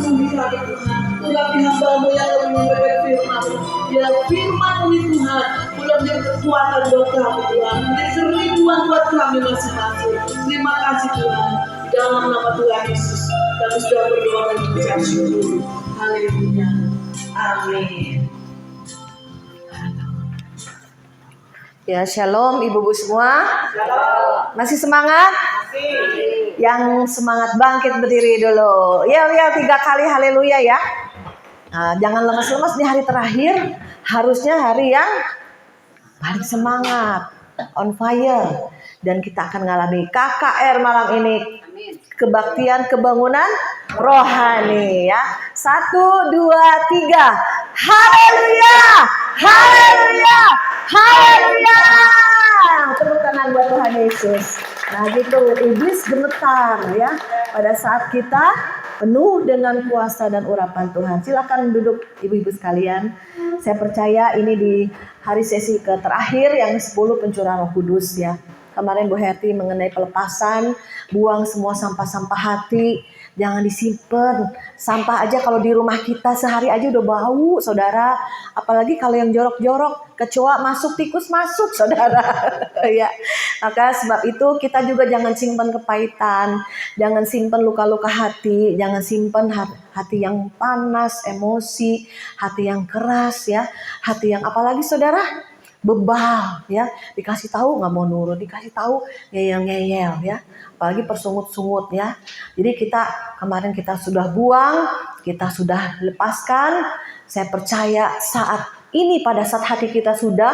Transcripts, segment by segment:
penuhi kami Tuhan. Urapi hamba-Mu yang menyampaikan firman. Ya firman ini Tuhan, boleh menjadi kekuatan buat kami Tuhan, menjadi kerinduan buat kami masing-masing. Terima kasih Tuhan. Di dalam nama Tuhan Yesus, kami sudah berdoa dan mengucap syukur. Haleluya. Amin. Ya, shalom ibu-ibu semua. Shalom. Masih semangat? Masih. Yang semangat bangkit berdiri dulu. Ya, 3 kali haleluya ya. Nah, jangan lemas-lemas di hari terakhir. Harusnya hari yang paling semangat, on fire. Dan kita akan mengalami KKR malam ini. Kebaktian kebangunan rohani ya. 1, 2, 3. Haleluya. Haleluya. Haleluya. Tepuk tangan buat Tuhan Yesus. Nah gitu, iblis gemetar ya pada saat kita penuh dengan kuasa dan urapan Tuhan. Silakan duduk ibu-ibu sekalian. Saya percaya ini di hari sesi terakhir yang 10 pencurahan Roh Kudus ya. Kemarin Bu Herti mengenai pelepasan, buang semua sampah-sampah hati, jangan disimpan. Sampah aja kalau di rumah kita sehari aja udah bau, saudara. Apalagi kalau yang jorok-jorok, kecoa masuk, tikus masuk, saudara. Ya, maka sebab itu kita juga jangan simpan kepahitan, jangan simpan luka-luka hati, jangan simpan hati yang panas, emosi, hati yang keras ya, hati yang apalagi saudara bebal ya, dikasih tahu nggak mau nurut, dikasih tahu ngeyel-ngeyel ya, apalagi persungut-sungut ya. Jadi kemarin kita sudah buang, kita sudah lepaskan. Saya percaya saat ini pada saat hati kita sudah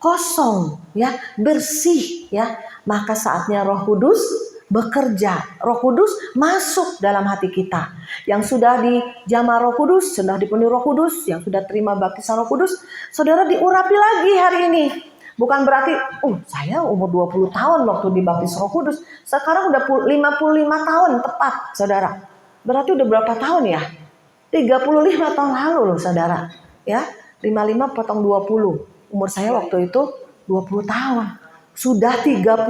kosong ya, bersih ya, maka saatnya Roh Kudus bekerja. Roh Kudus masuk dalam hati kita. Yang sudah dijamah Roh Kudus, sudah dipenuhi Roh Kudus, yang sudah terima baptisan Roh Kudus, saudara diurapi lagi hari ini. Bukan berarti, saya umur 20 tahun waktu dibaptis Roh Kudus, sekarang udah 55 tahun tepat, saudara. Berarti udah berapa tahun ya? 35 tahun lalu loh, saudara. Ya, 55 potong 20. Umur saya waktu itu 20 tahun. Sudah 35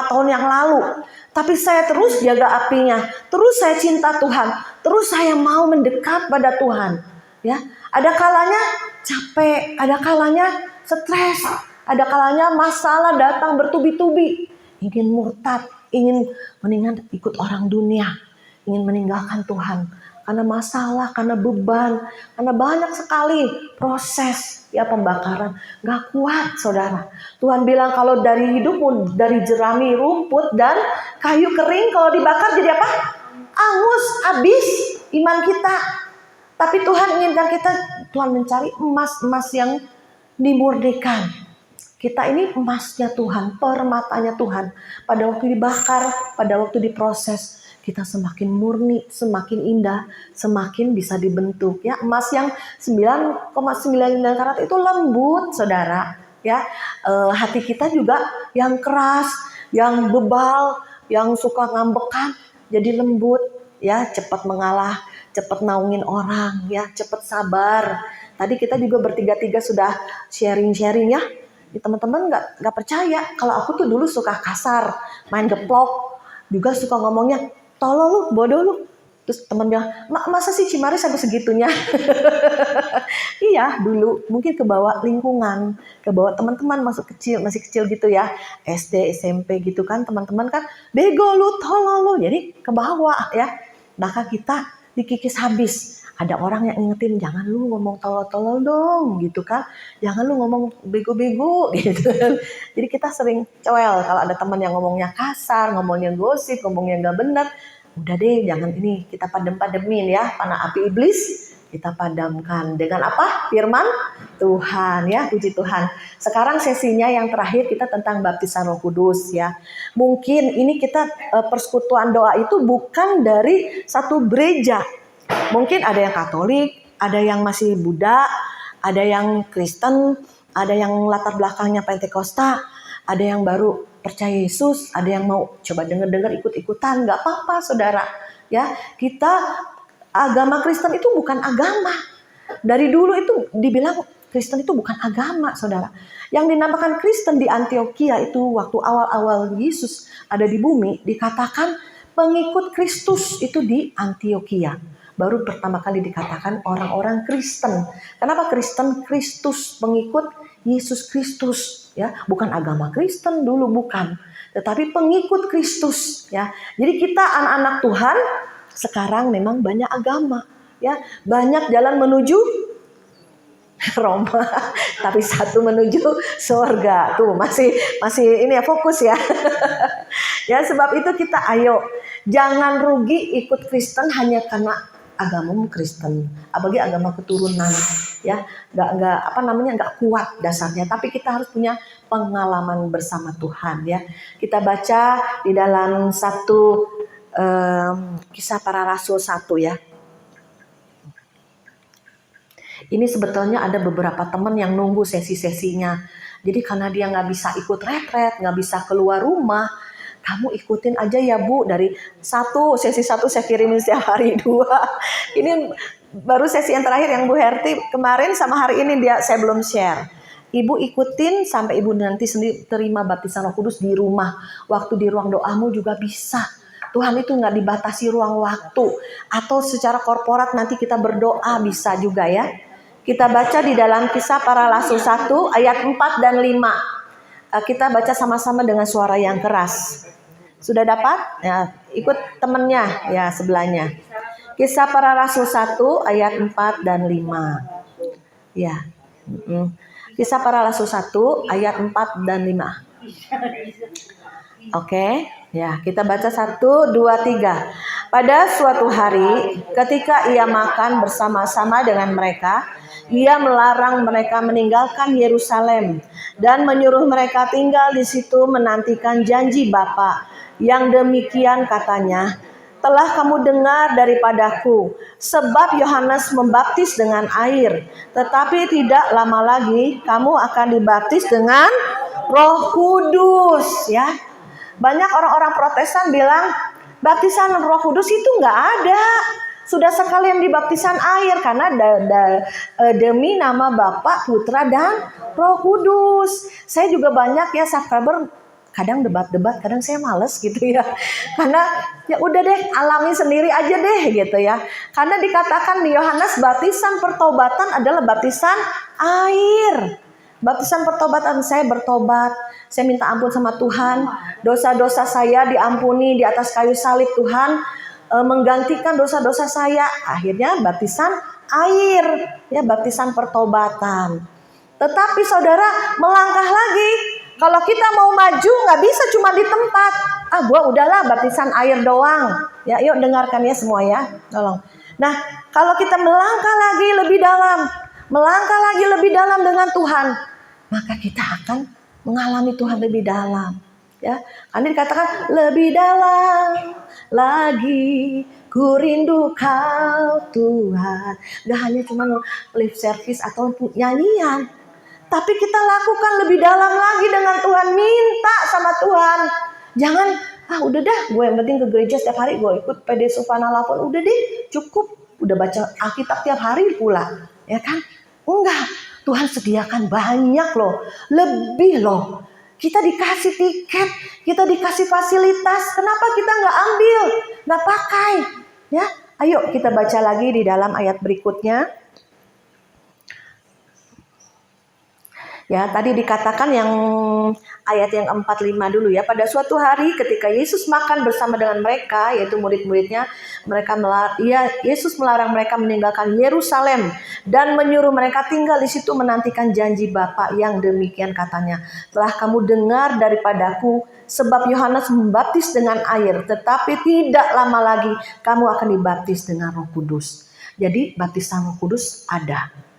tahun yang lalu. Tapi saya terus jaga apinya. Terus saya cinta Tuhan. Terus saya mau mendekat pada Tuhan. Ya, ada kalanya capek, ada kalanya stres, ada kalanya masalah datang bertubi-tubi. Ingin murtad, ingin mendingan ikut orang dunia, ingin meninggalkan Tuhan. Karena masalah, karena beban, karena banyak sekali proses ya pembakaran. Gak kuat saudara. Tuhan bilang kalau dari hidupmu, dari jerami rumput dan kayu kering, kalau dibakar jadi apa? Angus, habis iman kita. Tapi Tuhan inginkan kita, Tuhan mencari emas-emas yang dimurnikan. Kita ini emasnya Tuhan, permatanya Tuhan. Pada waktu dibakar, pada waktu diproses, kita semakin murni, semakin indah, semakin bisa dibentuk ya. Emas yang 9,99 karat itu lembut, saudara. Ya, hati kita juga yang keras, yang bebal, yang suka ngambekan, jadi lembut, ya, cepat mengalah, cepat naungin orang, ya, cepat sabar. Tadi kita juga bertiga-tiga sudah sharing-sharing ya. Teman-teman nggak percaya kalau aku tuh dulu suka kasar, main geplok, juga suka ngomongnya tolol lu, bodoh lu. Terus teman bilang, masa sih Cimari sampai segitunya? Iya, dulu mungkin ke bawah lingkungan, ke bawah teman-teman masih kecil gitu ya, SD, SMP gitu kan, teman-teman kan bego lu, tolol lu, jadi ke bawah ya. Maka kita dikikis habis. Ada orang yang ingetin, jangan lu ngomong tolol-tolol dong gitu kan, jangan lu ngomong bego-bego gitu. Jadi kita sering coel kalau ada teman yang ngomongnya kasar, ngomongnya gosip, ngomongnya nggak benar. Udah deh, jangan ini, kita padam-pademin ya, panah api iblis kita padamkan dengan apa? Firman Tuhan ya, puji Tuhan. Sekarang sesinya yang terakhir kita tentang baptisan Roh Kudus ya. Mungkin ini kita persekutuan doa itu bukan dari satu gereja. Mungkin ada yang Katolik, ada yang masih Buddha, ada yang Kristen, ada yang latar belakangnya Pentakosta, ada yang baru percaya Yesus, ada yang mau coba dengar-dengar ikut-ikutan, nggak apa-apa saudara. Ya, kita agama Kristen itu bukan agama. Dari dulu itu dibilang Kristen itu bukan agama, saudara. Yang dinamakan Kristen di Antioquia itu waktu awal-awal Yesus ada di bumi, dikatakan pengikut Kristus itu di Antioquia. baru pertama kali dikatakan orang-orang Kristen. Kenapa Kristen? Kristus, pengikut Yesus Kristus, ya, bukan agama Kristen dulu, bukan, tetapi pengikut Kristus, ya. Jadi kita anak-anak Tuhan sekarang memang banyak agama, ya, banyak jalan menuju Roma, tapi satu menuju surga. Tuh masih ini ya, fokus ya. Ya, sebab itu kita ayo jangan rugi ikut Kristen hanya karena agamamu Kristen, apalagi agama keturunan, ya, nggak kuat dasarnya. Tapi kita harus punya pengalaman bersama Tuhan, ya. Kita baca di dalam Kisah Para Rasul 1, ya. Ini sebetulnya ada beberapa teman yang nunggu sesi-sesinya. Jadi karena dia nggak bisa ikut retret, nggak bisa keluar rumah, kamu ikutin aja ya Bu, dari sesi 1 saya kirimin setiap hari 2. Ini baru sesi yang terakhir yang Bu Herti kemarin sama hari ini saya belum share. Ibu ikutin sampai ibu nanti sendiri terima baptisan Roh Kudus di rumah. Waktu di ruang doamu juga bisa. Tuhan itu nggak dibatasi ruang waktu. Atau secara korporat nanti kita berdoa bisa juga, ya. Kita baca di dalam Kisah Para Rasul 1 ayat 4 dan 5. Kita baca sama-sama dengan suara yang keras. Sudah dapat? Ya, ikut temennya ya sebelahnya. Kisah Para Rasul 1 ayat 4 dan 5. Ya. Kisah Para Rasul 1 ayat 4 dan 5. Oke, ya, kita baca 1, 2, 3. Pada suatu hari ketika ia makan bersama-sama dengan mereka, ia melarang mereka meninggalkan Yerusalem dan menyuruh mereka tinggal di situ menantikan janji Bapa. Yang demikian katanya, telah kamu dengar daripadaku, sebab Yohanes membaptis dengan air, tetapi tidak lama lagi kamu akan dibaptis dengan Roh Kudus, ya. Banyak orang-orang Protestan bilang baptisan Roh Kudus itu nggak ada. Sudah sekalian dibaptisan air karena demi nama Bapa, Putra dan Roh Kudus. Saya juga banyak ya subscriber, kadang debat-debat, kadang saya males gitu ya. Karena ya udah deh, alami sendiri aja deh gitu ya. Karena dikatakan di Yohanes baptisan pertobatan adalah baptisan air. Baptisan pertobatan, saya bertobat, saya minta ampun sama Tuhan, dosa-dosa saya diampuni di atas kayu salib. Tuhan menggantikan dosa-dosa saya. Akhirnya baptisan air, ya, baptisan pertobatan. Tetapi saudara, melangkah lagi. Kalau kita mau maju nggak bisa cuma di tempat. Gua udahlah baptisan air doang. Ya, yuk dengarkan ya semua ya, tolong. Nah, kalau kita melangkah lagi lebih dalam, melangkah lagi lebih dalam dengan Tuhan, maka kita akan mengalami Tuhan lebih dalam, ya. Karena dikatakan lebih dalam lagi ku rindu Kau Tuhan. Gak hanya cuma lip service atau nyanyian, tapi kita lakukan lebih dalam lagi dengan Tuhan. Minta sama Tuhan. Jangan udah dah, gue yang penting ke gereja setiap hari, gue ikut PD Supana Lapor, udah deh cukup, udah baca Alkitab tiap hari pula, ya kan? Enggak, Tuhan sediakan banyak loh, lebih loh. Kita dikasih tiket, kita dikasih fasilitas, kenapa kita nggak ambil, nggak pakai? Ya, ayo kita baca lagi di dalam ayat berikutnya. Ya, tadi dikatakan yang ayat yang 4-5 dulu ya. Pada suatu hari ketika Yesus makan bersama dengan mereka, yaitu murid-muridnya, Yesus melarang mereka meninggalkan Yerusalem dan menyuruh mereka tinggal di situ menantikan janji Bapa. Yang demikian katanya, telah kamu dengar daripadaku, sebab Yohanes membaptis dengan air, tetapi tidak lama lagi kamu akan dibaptis dengan Roh Kudus. Jadi baptisan Roh Kudus ada.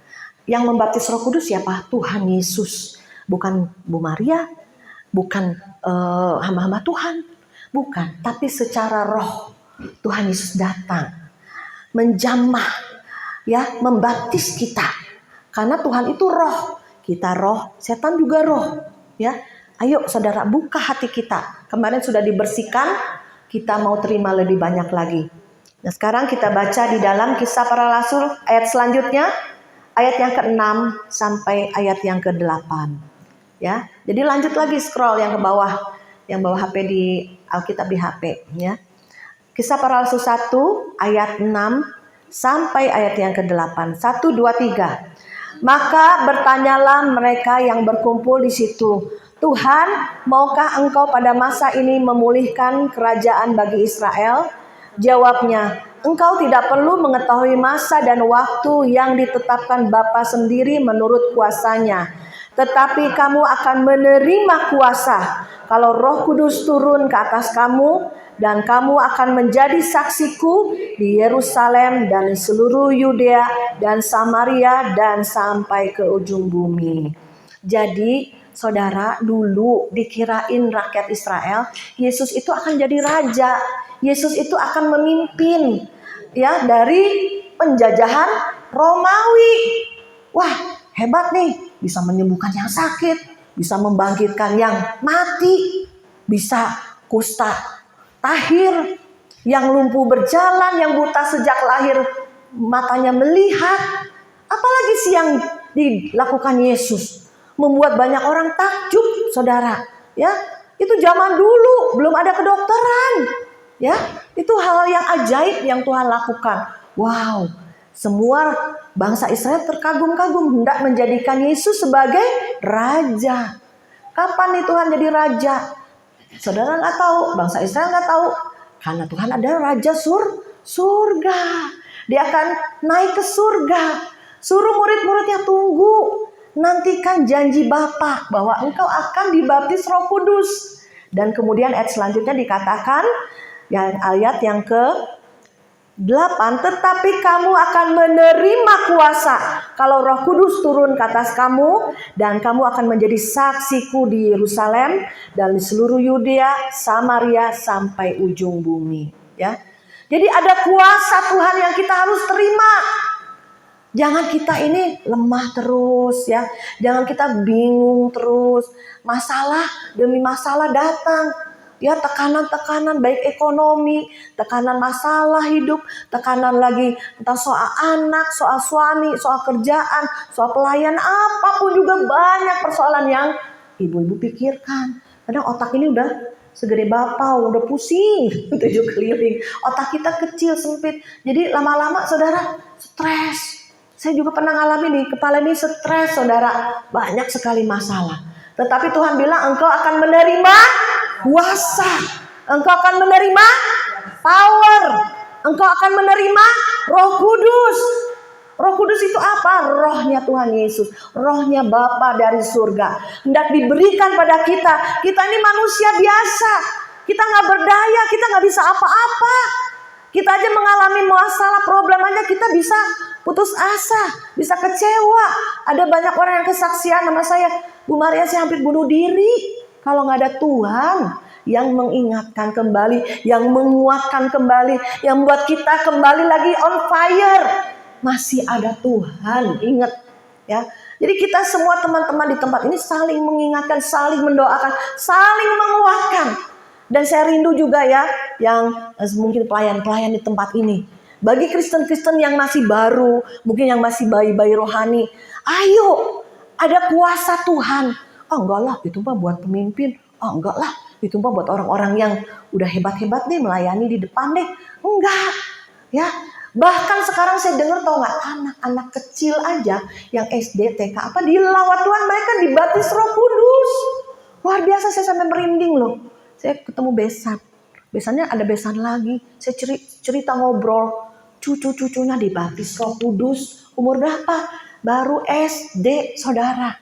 Yang membaptis Roh Kudus siapa? Tuhan Yesus, bukan Bu Maria, bukan hamba-hamba Tuhan, bukan. Tapi secara roh Tuhan Yesus datang, menjamah, ya, membaptis kita. Karena Tuhan itu roh, kita roh, setan juga roh, ya. Ayo saudara, buka hati kita. Kemarin sudah dibersihkan, kita mau terima lebih banyak lagi. Nah, sekarang kita baca di dalam Kisah Para Rasul ayat selanjutnya. Ayat yang ke-6 sampai ayat yang ke-8. Ya. Jadi lanjut lagi scroll yang ke bawah. Yang bawa HP di Alkitab di HP, ya. Kisah Para Rasul 1 ayat 6 sampai ayat yang ke-8. 1, 2, 3. Maka bertanyalah mereka yang berkumpul di situ, Tuhan, maukah engkau pada masa ini memulihkan kerajaan bagi Israel? Jawabnya, engkau tidak perlu mengetahui masa dan waktu yang ditetapkan Bapa sendiri menurut kuasanya. Tetapi kamu akan menerima kuasa kalau Roh Kudus turun ke atas kamu, dan kamu akan menjadi saksiku di Yerusalem dan di seluruh Yudea dan Samaria dan sampai ke ujung bumi. Jadi saudara, dulu dikirain rakyat Israel Yesus itu akan jadi raja, Yesus itu akan memimpin ya dari penjajahan Romawi. Wah, hebat nih, bisa menyembuhkan yang sakit, bisa membangkitkan yang mati, bisa kusta tahir, yang lumpuh berjalan, yang buta sejak lahir matanya melihat. Apalagi sih yang dilakukan Yesus, membuat banyak orang takjub, saudara. Ya, itu zaman dulu belum ada kedokteran. Ya, itu hal yang ajaib yang Tuhan lakukan. Wow, semua bangsa Israel terkagum-kagum hendak menjadikan Yesus sebagai raja. Kapan nih Tuhan jadi raja? Saudara nggak tahu, bangsa Israel nggak tahu, karena Tuhan ada raja surga. Dia akan naik ke surga. Suruh murid-muridnya tunggu, nantikan janji Bapa bahwa engkau akan dibaptis Roh Kudus. Dan kemudian ayat selanjutnya dikatakan, ayat yang ke-8, tetapi kamu akan menerima kuasa kalau Roh Kudus turun ke atas kamu, dan kamu akan menjadi saksiku di Yerusalem dan di seluruh Yudea, Samaria sampai ujung bumi. Ya, jadi ada kuasa Tuhan yang kita harus terima. Jangan kita ini lemah terus ya, jangan kita bingung terus, masalah demi masalah datang. Ya, tekanan-tekanan baik ekonomi, tekanan masalah hidup, tekanan lagi tentang soal anak, soal suami, soal kerjaan, soal pelayan, apapun juga banyak persoalan yang ibu-ibu pikirkan. Kadang otak ini udah segede bapau, udah pusing 7 keliling. Otak kita kecil, sempit. Jadi lama-lama saudara stres. Saya juga pernah ngalamin nih, kepala ini stres saudara. Banyak sekali masalah. Tetapi Tuhan bilang engkau akan menerima kuasa, engkau akan menerima power, engkau akan menerima Roh Kudus. Roh Kudus itu apa? Rohnya Tuhan Yesus, rohnya Bapa dari surga, hendak diberikan pada kita. Kita ini manusia biasa, kita nggak berdaya, kita nggak bisa apa-apa. Kita aja mengalami masalah, problem aja kita bisa putus asa, bisa kecewa. Ada banyak orang yang kesaksian sama saya, Bu Maria saya hampir bunuh diri. Kalau nggak ada Tuhan yang mengingatkan kembali, yang menguatkan kembali, yang membuat kita kembali lagi on fire. Masih ada Tuhan, ingat ya. Jadi kita semua teman-teman di tempat ini saling mengingatkan, saling mendoakan, saling menguatkan. Dan saya rindu juga ya, yang mungkin pelayan-pelayan di tempat ini. Bagi Kristen-Kristen yang masih baru, mungkin yang masih bayi-bayi rohani, ayo, ada kuasa Tuhan. Oh enggak lah, itu mah buat pemimpin. Oh enggak lah, itu mah buat orang-orang yang udah hebat-hebat deh melayani di depan deh. Enggak, ya. Bahkan sekarang saya dengar, tau nggak, anak-anak kecil aja yang SD, TK, apa di lawat Tuhan mereka dibaptis Roh Kudus. Luar biasa, saya sampai merinding loh. Saya ketemu besan, besannya ada besan lagi. Saya cerita ngobrol, cucu-cucunya dibaptis Roh Kudus. Umur berapa? Baru SD, saudara.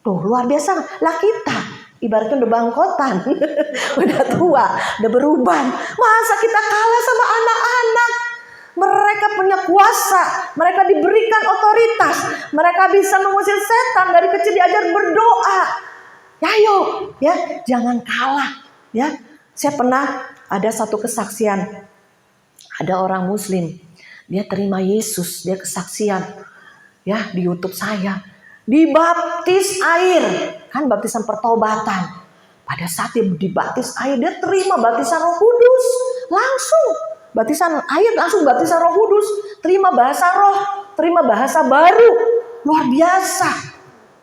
Tuh luar biasa. Lah kita ibaratnya udah bangkotan, udah tua, udah beruban. Masa kita kalah sama anak-anak? Mereka punya kuasa, mereka diberikan otoritas, mereka bisa mengusir setan. Dari kecil diajar berdoa. Ayo, ya, jangan kalah. Ya, saya pernah ada satu kesaksian. Ada orang Muslim, dia terima Yesus, dia kesaksian. Ya, di YouTube saya, dibaptis air, kan baptisan pertobatan. Pada saat dia dibaptis air, dia terima baptisan Roh Kudus, langsung baptisan air, langsung baptisan Roh Kudus, terima bahasa roh, terima bahasa baru. Luar biasa.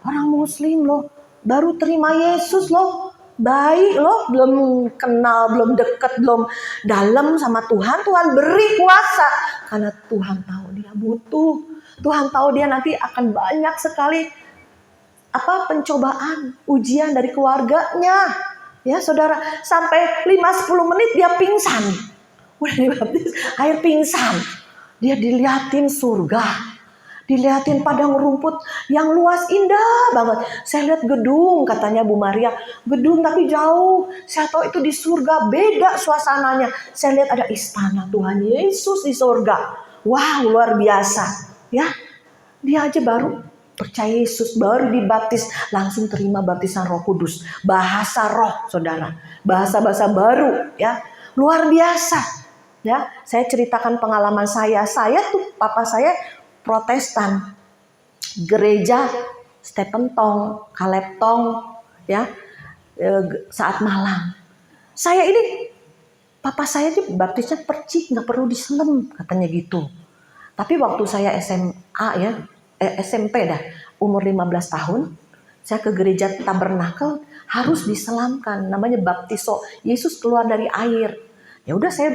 Orang Muslim loh, baru terima Yesus loh, baik loh, belum kenal, belum deket, belum dalam sama Tuhan, Tuhan beri kuasa. Karena Tuhan tahu dia butuh. Tuhan tahu dia nanti akan banyak sekali pencobaan, ujian dari keluarganya. Ya saudara, sampai 5-10 menit dia pingsan. Udah dibaptis, air pingsan. Dia dilihatin surga. Dilihatin padang rumput yang luas, indah banget. Saya lihat gedung, katanya Bu Maria. Gedung tapi jauh. Saya tahu itu di surga, beda suasananya. Saya lihat ada istana Tuhan Yesus di surga. Wow, luar biasa. Ya, dia aja baru percaya Yesus, baru dibaptis, langsung terima baptisan Roh Kudus. Bahasa roh, saudara. Bahasa-bahasa baru, ya. Luar biasa. Ya, saya ceritakan pengalaman saya. Saya tuh, papa saya Protestan, gereja Stephen Tong, Caleb Tong, ya, saat malam. Saya ini, papa saya tuh baptisnya percik, nggak perlu diselem, katanya gitu. Tapi waktu saya SMA ya, SMP dah, umur 15 tahun, saya ke gereja Tabernakel harus diselamkan, namanya baptiso. Yesus keluar dari air. Ya udah saya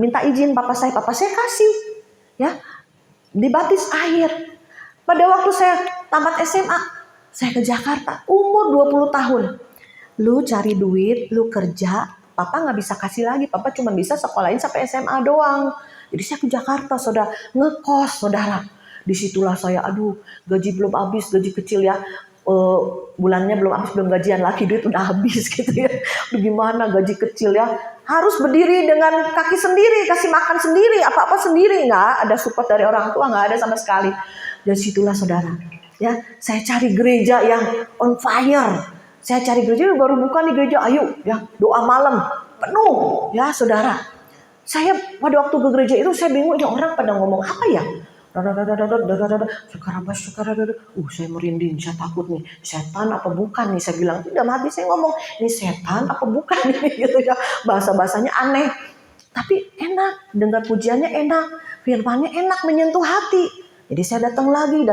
minta izin papa saya kasih, ya. Dibaptis air. Pada waktu saya tamat SMA, saya ke Jakarta, umur 20 tahun. Lu cari duit, lu kerja, papa gak bisa kasih lagi. Papa cuma bisa sekolahin sampai SMA doang. Jadi saya ke Jakarta, saudara, ngekos, saudara. Disitulah saya, gaji belum habis, gaji kecil ya. Bulannya belum habis, belum gajian lagi, duit udah habis gitu ya. Gimana gaji kecil ya, harus berdiri dengan kaki sendiri, kasih makan sendiri, apa-apa sendiri, nggak ada support dari orang tua, nggak ada sama sekali. Dan situlah saudara, ya, saya cari gereja yang on fire. Saya cari gereja baru buka nih gereja, ayo ya, doa malam penuh ya saudara. Saya pada waktu ke gereja itu saya bingung, ini orang pada ngomong apa ya? Saya merinding, saya takut nih, setan apa bukan nih, saya bilang, dalam hati saya ngomong, ini setan apa bukan nih, gitu ya, bahasa-bahasanya aneh, tapi enak, dengar pujiannya enak, firmannya enak, menyentuh hati. Jadi saya datang lagi,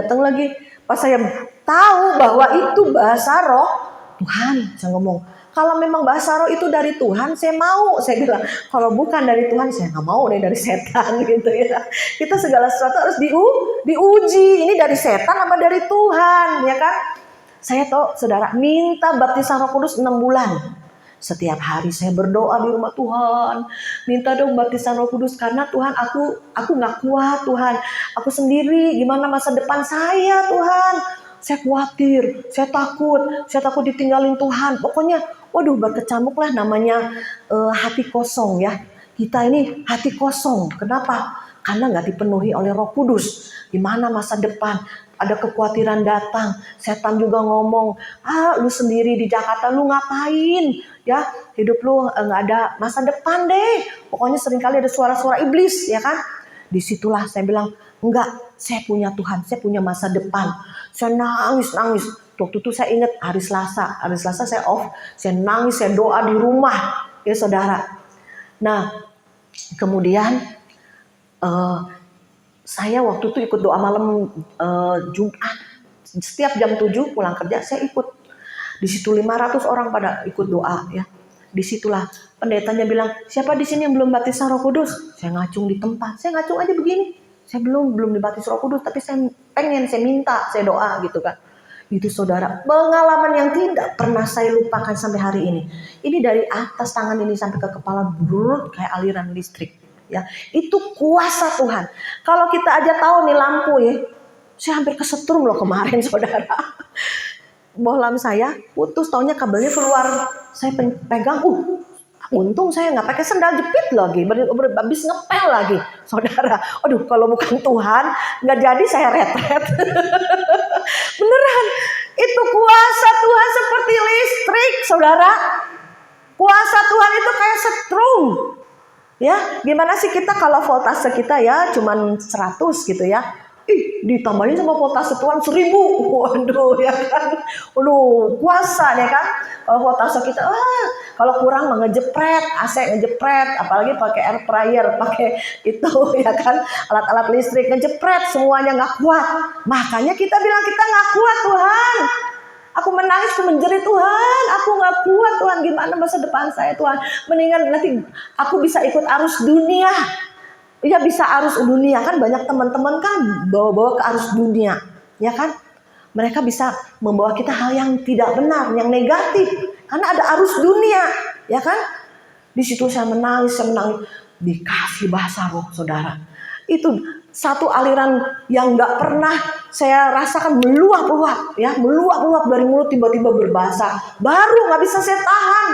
pas saya tahu bahwa itu bahasa roh Tuhan, saya ngomong, kalau memang bahasa roh itu dari Tuhan, saya mau. Saya bilang, kalau bukan dari Tuhan, saya nggak mau deh, dari setan gitu ya. Kita segala sesuatu harus diuji. Ini dari setan apa dari Tuhan, ya kan? Saya tahu, saudara, minta baptisan Roh Kudus 6 bulan. Setiap hari saya berdoa di rumah Tuhan, minta dong baptisan Roh Kudus karena Tuhan, aku nggak kuat Tuhan. Aku sendiri, gimana masa depan saya Tuhan? Saya khawatir, saya takut ditinggalin Tuhan. Pokoknya, waduh, berkecamuk lah namanya hati kosong ya. Kita ini hati kosong. Kenapa? Karena nggak dipenuhi oleh Roh Kudus. Gimana masa depan? Ada kekhawatiran datang. Setan juga ngomong, lu sendiri di Jakarta, lu ngapain? Ya, hidup lu nggak ada masa depan deh. Pokoknya seringkali ada suara-suara iblis, ya kan? Disitulah saya bilang, enggak, saya punya Tuhan, saya punya masa depan. Saya nangis. Waktu itu saya ingat hari Selasa saya off, saya nangis, saya doa di rumah, ya saudara. Nah, kemudian saya waktu itu ikut doa malam Jumat. Setiap jam 7 pulang kerja saya ikut. Di situ 500 orang pada ikut doa ya. Disitulah pendetanya bilang, siapa di sini yang belum baptisan Roh Kudus? Saya ngacung di tempat, saya ngacung aja begini. Saya belum dibaptis Roh Kudus, tapi saya pengen, saya minta, saya doa gitu kan. Itu saudara, pengalaman yang tidak pernah saya lupakan sampai hari ini. Ini dari atas tangan ini sampai ke kepala, brrr, kayak aliran listrik. Ya, itu kuasa Tuhan. Kalau kita aja tahu nih lampu ya, saya hampir kesetrum loh kemarin saudara. Bohlam saya putus, taunya kabelnya keluar. Saya pegang, untung saya nggak pakai sendal jepit lagi, habis ngepel lagi, saudara. Aduh, kalau bukan Tuhan, nggak jadi saya retret. Beneran, itu kuasa Tuhan seperti listrik, saudara. Kuasa Tuhan itu kayak setrum. Ya, gimana sih kita kalau voltase kita ya cuman 100 gitu ya. Ditambahin sama voltase Tuhan 1000. Waduh, ya kan. Waduh, kuasa deh kan. Kalau voltase kita, kalau kurang ngejepret, AC ngejepret, apalagi pakai air fryer, pakai itu ya kan, alat-alat listrik ngejepret, semuanya nggak kuat. Makanya kita bilang kita nggak kuat Tuhan. Aku menangis, aku menjerit, Tuhan, aku gak kuat Tuhan, gimana masa depan saya Tuhan. Mendingan nanti aku bisa ikut arus dunia. Ya bisa arus dunia kan, banyak teman-teman kan bawa-bawa ke arus dunia. Ya kan? Mereka bisa membawa kita hal yang tidak benar, yang negatif. Karena ada arus dunia. Ya kan? Di situ saya menangis. Dikasih bahasa roh saudara. Itu satu aliran yang gak pernah saya rasakan, meluap-luap ya, meluap-luap dari mulut, tiba-tiba berbahasa baru, gak bisa saya tahan.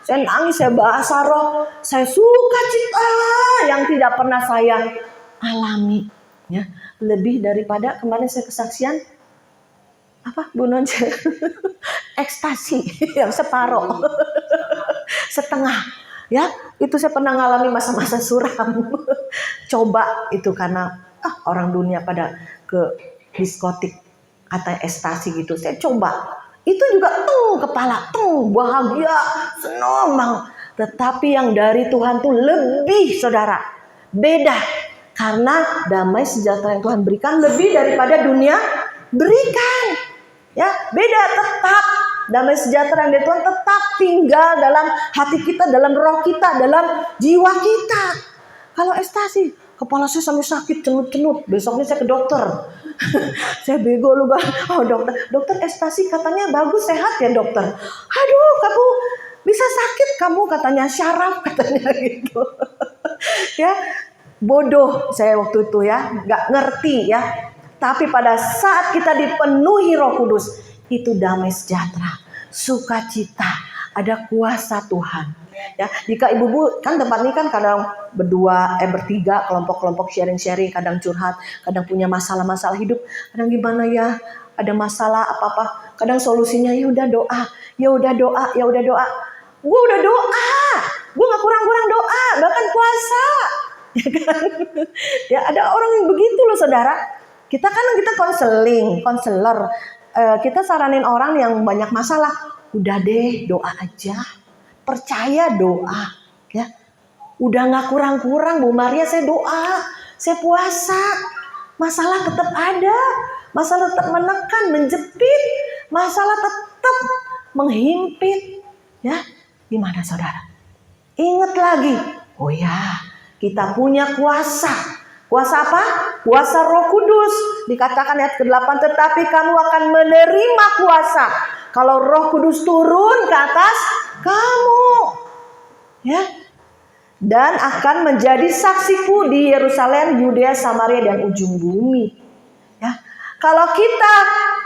Saya nangis, saya bahasa roh, saya sukacita yang tidak pernah saya alami ya. Lebih daripada kemarin saya kesaksian apa Bu Nonce ekstasi yang separoh setengah ya, itu saya pernah ngalami masa-masa suram. Coba itu karena orang dunia pada ke diskotik atau ekstasi gitu, saya coba itu juga kepala bahagia, senang banget. Tetapi yang dari Tuhan tuh lebih saudara, beda, karena damai sejahtera yang Tuhan berikan lebih daripada dunia berikan ya, beda. Tetap damai sejahtera yang dari Tuhan tetap tinggal dalam hati kita, dalam roh kita, dalam jiwa kita. Kalau ekstasi, kepala saya sampai sakit, cenut-cenut. Besoknya saya ke dokter. Saya bego lu bang. Oh dokter ekstasi katanya bagus, sehat ya dokter. Aduh, kamu bisa sakit kamu katanya, syaraf katanya gitu. Ya, bodoh saya waktu itu ya, nggak ngerti ya. Tapi pada saat kita dipenuhi Roh Kudus, itu damai sejahtera, sukacita, ada kuasa Tuhan. Ya, jika ibu-ibu kan tempat ini kan kadang berdua, bertiga, kelompok-kelompok sharing-sharing, kadang curhat, kadang punya masalah-masalah hidup, kadang gimana ya, ada masalah apa-apa, kadang solusinya ya udah doa, ya udah doa, ya udah doa. Gue udah doa, gue nggak kurang-kurang doa, bahkan puasa. Ya kan? Ya ada orang yang begitu loh saudara. Kita konselor, kita saranin orang yang banyak masalah, udah deh doa aja. Percaya doa ya, udah nggak kurang-kurang Bu Maria, saya doa, saya puasa, masalah tetap ada, masalah tetap menekan, menjepit, masalah tetap menghimpit ya. Gimana saudara? Ingat lagi, oh ya, kita punya kuasa. Kuasa apa? Kuasa Roh Kudus. Dikatakan ayat ke-8, tetapi kamu akan menerima kuasa kalau Roh Kudus turun ke atas kamu ya, dan akan menjadi saksiku di Yerusalem, Yudea, Samaria, dan ujung bumi ya. Kalau kita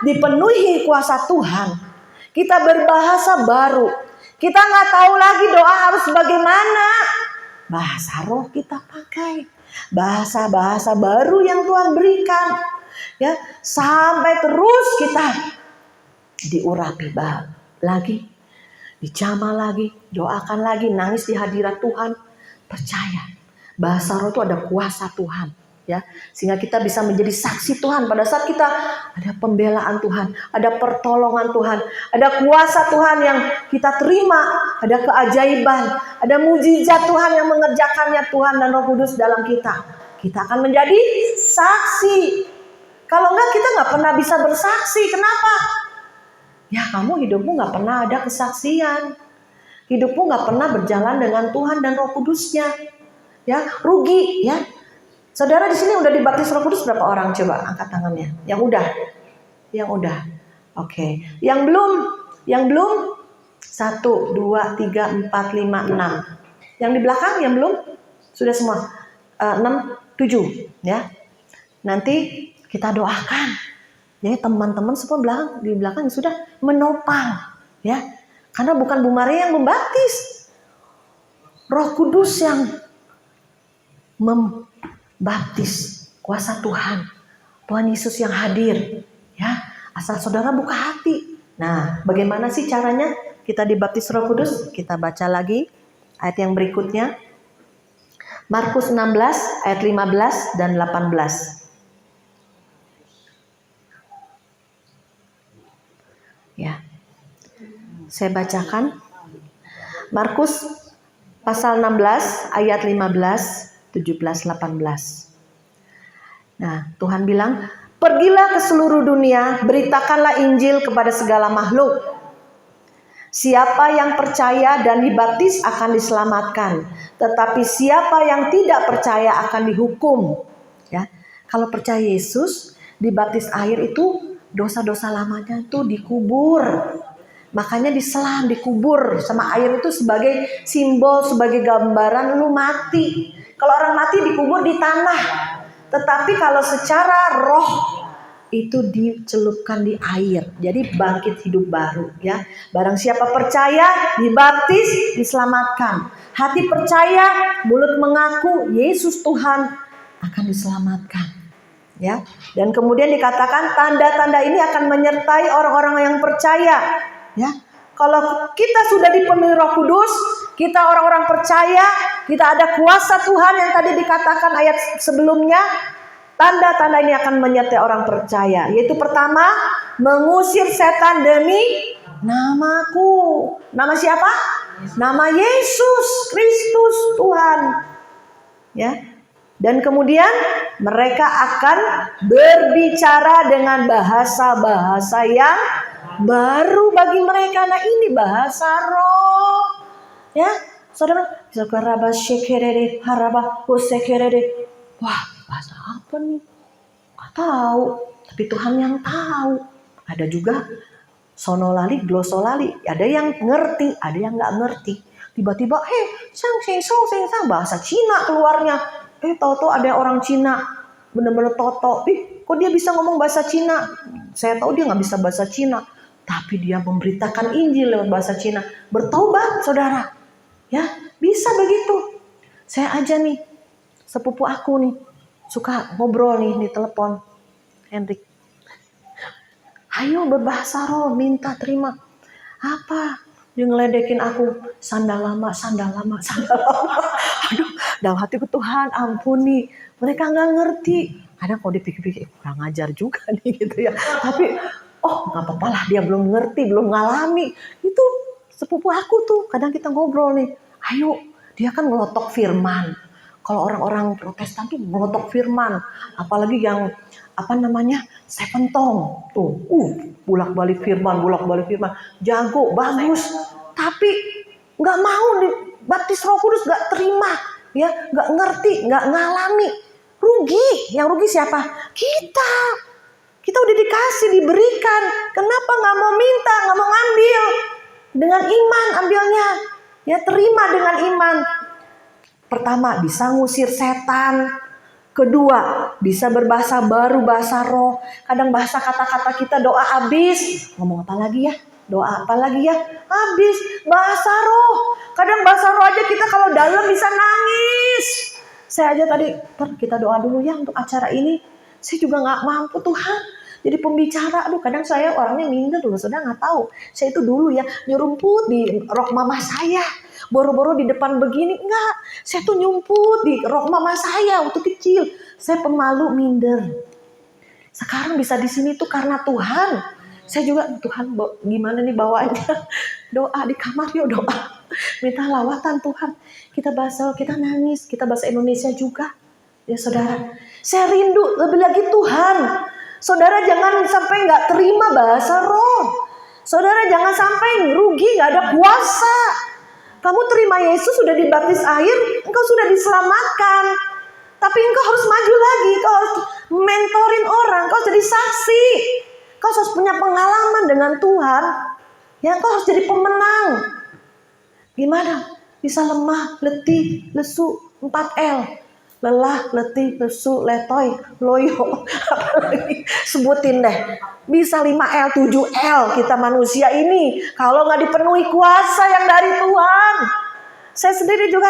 dipenuhi kuasa Tuhan, kita berbahasa baru, kita nggak tahu lagi doa harus bagaimana, bahasa roh kita pakai, bahasa-bahasa baru yang Tuhan berikan ya, sampai terus kita diurapi lagi, dicama lagi, doakan lagi, nangis di hadirat Tuhan. Percaya bahasa roh itu ada kuasa Tuhan ya, sehingga kita bisa menjadi saksi Tuhan pada saat kita ada pembelaan Tuhan, ada pertolongan Tuhan, ada kuasa Tuhan yang kita terima, ada keajaiban, ada mujizat Tuhan yang mengerjakannya Tuhan dan Roh Kudus dalam kita. Kita akan menjadi saksi. Kalau enggak, kita nggak pernah bisa bersaksi. Kenapa? Ya kamu hidupmu gak pernah ada kesaksian. Hidupmu gak pernah berjalan dengan Tuhan dan Roh Kudusnya. Ya, rugi ya. Saudara di sini udah dibaptis Roh Kudus berapa orang? Coba angkat tangannya. Yang udah. Oke. Yang belum 1, 2, 3, 4, 5, 6. Yang di belakang yang belum? Sudah semua. 6, 7 ya. Nanti kita doakan. Jadi teman-teman semua di belakang sudah menopang ya. Karena bukan Bu Maria yang membaptis, Roh Kudus yang membaptis, kuasa Tuhan, Tuhan Yesus yang hadir ya. Asal saudara buka hati. Nah, bagaimana sih caranya kita dibaptis Roh Kudus? Kita baca lagi ayat yang berikutnya. Markus 16 ayat 15 dan 18. Ya, saya bacakan Markus pasal 16 ayat 15, 17, 18. Nah, Tuhan bilang, Pergilah ke seluruh dunia, beritakanlah Injil kepada segala makhluk. Siapa yang percaya dan dibaptis akan diselamatkan, tetapi siapa yang tidak percaya akan dihukum. Ya, kalau percaya Yesus, dibaptis air itu dosa-dosa lamanya itu dikubur. Makanya diselam, dikubur sama air itu sebagai simbol, sebagai gambaran lu mati. Kalau orang mati dikubur di tanah. Tetapi kalau secara roh itu dicelupkan di air. Jadi bangkit hidup baru ya. Barang siapa percaya, dibaptis, diselamatkan. Hati percaya, mulut mengaku Yesus Tuhan, akan diselamatkan. Ya. Dan kemudian dikatakan tanda-tanda ini akan menyertai orang-orang yang percaya. Ya. Kalau kita sudah dipenuhi Roh Kudus, kita orang-orang percaya, kita ada kuasa Tuhan yang tadi dikatakan ayat sebelumnya, tanda-tanda ini akan menyertai orang percaya. Yaitu pertama, mengusir setan demi namaku. Nama siapa? Nama Yesus Kristus Tuhan. Ya. Dan kemudian mereka akan berbicara dengan bahasa-bahasa yang baru bagi mereka. Nah, ini bahasa roh. Ya, saudara, zakaraba shekerere haraba hosekerere. Wah, bahasa apa nih? Gak tahu, tapi Tuhan yang tahu. Ada juga sonolali, glosolali. Ada yang ngerti, ada yang nggak ngerti. Tiba-tiba, sang bahasa Cina keluarnya. Tahu-tahu ada orang Cina, bener-bener toto. Kok dia bisa ngomong bahasa Cina? Saya tahu dia nggak bisa bahasa Cina, tapi dia memberitakan Injil lewat bahasa Cina. Bertobat, saudara. Ya, bisa begitu. Saya aja nih, sepupu aku nih, suka ngobrol nih di telepon. Hendrik, ayo berbahasa roh, minta terima. Apa? Dia ngeledekin aku, sandal lama. Aduh, dalam hatiku, Tuhan ampuni. Mereka nggak ngerti. Kadang kalau dipikir-pikir, kurang ajar juga nih gitu ya. Tapi, nggak apa-apa lah, dia belum ngerti, belum ngalami. Itu sepupu aku tuh, kadang kita ngobrol nih. Ayo, dia kan ngelotok firman. Kalau orang-orang Protestan tuh ngelotok firman. Apalagi yang Sepentong tuh, bolak-balik firman, jago, bagus, tapi nggak mau dibaptis Roh Kudus, nggak terima, ya, nggak ngerti, nggak ngalami, rugi. Yang rugi siapa? Kita udah dikasih, diberikan, kenapa nggak mau minta, nggak mau ngambil? Dengan iman ambilnya, ya, terima dengan iman. Pertama, bisa ngusir setan. Kedua, bisa berbahasa baru, bahasa roh. Kadang bahasa kata-kata kita doa habis. Ngomong apa lagi ya? Doa apa lagi ya? Habis. Bahasa roh. Kadang bahasa roh aja kita kalau dalam bisa nangis. Saya aja tadi, kita doa dulu ya untuk acara ini. Saya juga gak mampu Tuhan. Jadi pembicara, kadang saya orangnya minder loh. Saudara gak tahu. Saya itu dulu ya nyurumput di rok mama saya. Boro-boro di depan begini, enggak. Saya tuh nyumput di rok mama saya waktu kecil. Saya pemalu, minder. Sekarang bisa di sini tuh karena Tuhan. Saya juga, Tuhan gimana nih bawaannya? Doa di kamar yuk, doa. Minta lawatan Tuhan. Kita nangis, kita bahasa Indonesia juga. Ya saudara, saya rindu lebih lagi Tuhan. Saudara jangan sampai nggak terima bahasa roh. Saudara jangan sampai rugi, nggak ada kuasa. Kamu terima Yesus, sudah dibaptis air, engkau sudah diselamatkan. Tapi engkau harus maju lagi, engkau harus mentorin orang, engkau jadi saksi. Engkau harus punya pengalaman dengan Tuhan. Ya, engkau harus jadi pemenang. Gimana? Bisa lemah, letih, lesu, 4L. Lelah, letih, lesu, letoy, loyo. Apalagi sebutin deh. Bisa 5L, 7L kita manusia ini. Kalau gak dipenuhi kuasa yang dari Tuhan. Saya sendiri juga,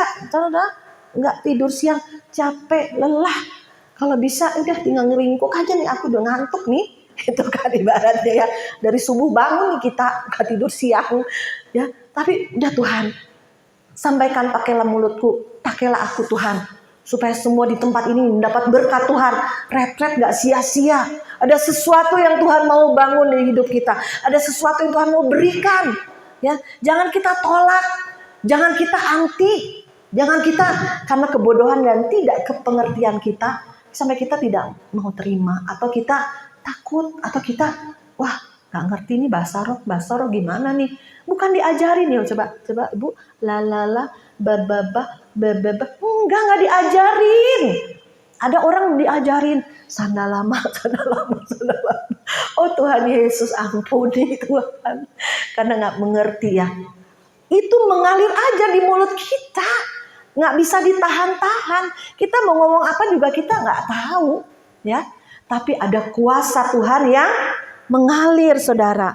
gak tidur siang, capek, lelah. Kalau bisa udah tinggal ngeringkuk aja nih, aku udah ngantuk nih. Itu kan ibaratnya ya. Dari subuh bangun nih kita gak tidur siang. Ya, tapi udah Tuhan. Sampaikan pakailah mulutku, pakailah aku Tuhan. Supaya semua di tempat ini mendapat berkat Tuhan. Retret gak sia-sia. Ada sesuatu yang Tuhan mau bangun di hidup kita. Ada sesuatu yang Tuhan mau berikan. Ya, jangan kita tolak. Jangan kita anti. Jangan kita karena kebodohan dan tidak kepengertian kita sampai kita tidak mau terima, atau kita takut, atau kita wah nggak ngerti nih bahasa roh gimana nih? Bukan diajarin ya, coba Ibu, la bababa bababa, nggak diajarin. Ada orang diajarin sandal lama. Oh Tuhan Yesus, ampuni Tuhan, karena nggak mengerti ya. Itu mengalir aja di mulut kita, nggak bisa ditahan-tahan. Kita mau ngomong apa juga kita nggak tahu, ya. Tapi ada kuasa Tuhan yang mengalir, saudara.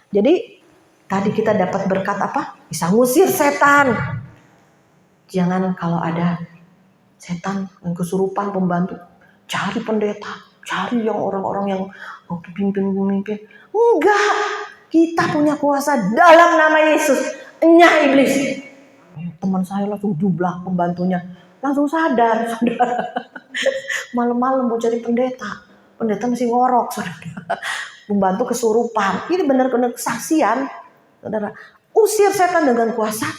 Jadi tadi kita dapat berkat apa? Bisa ngusir setan. Jangan kalau ada setan yang kesurupan pembantu, cari pendeta, cari yang orang-orang yang pimpin. Enggak, kita punya kuasa dalam nama Yesus. Nyah iblis. Teman saya langsung jublah pembantunya, langsung sadar, saudara. Malam-malam mau cari pendeta masih ngorok, saudara. Pembantu kesurupan. Ini benar-benar kesaksian, saudara. Usir setan dengan kuasa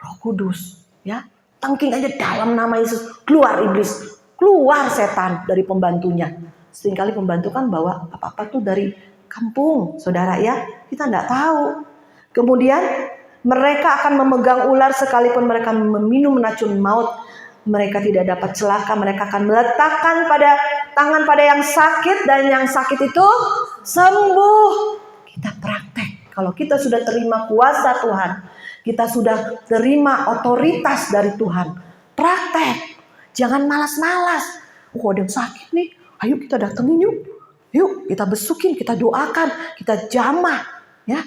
Roh Kudus, ya. Tangking aja dalam nama Yesus, keluar iblis, keluar setan dari pembantunya. Seringkali pembantu kan bawa apa-apa tuh dari kampung, saudara ya. Kita enggak tahu. Kemudian mereka akan memegang ular sekalipun mereka meminum racun maut. Mereka tidak dapat celaka. Mereka akan meletakkan tangan pada yang sakit, dan yang sakit itu sembuh. Kita praktek. Kalau kita sudah terima kuasa Tuhan, kita sudah terima otoritas dari Tuhan, praktek. Jangan malas-malas. Oh ada yang sakit nih, ayo kita datengin yuk. Yuk kita besukin, kita doakan, kita jamah, ya.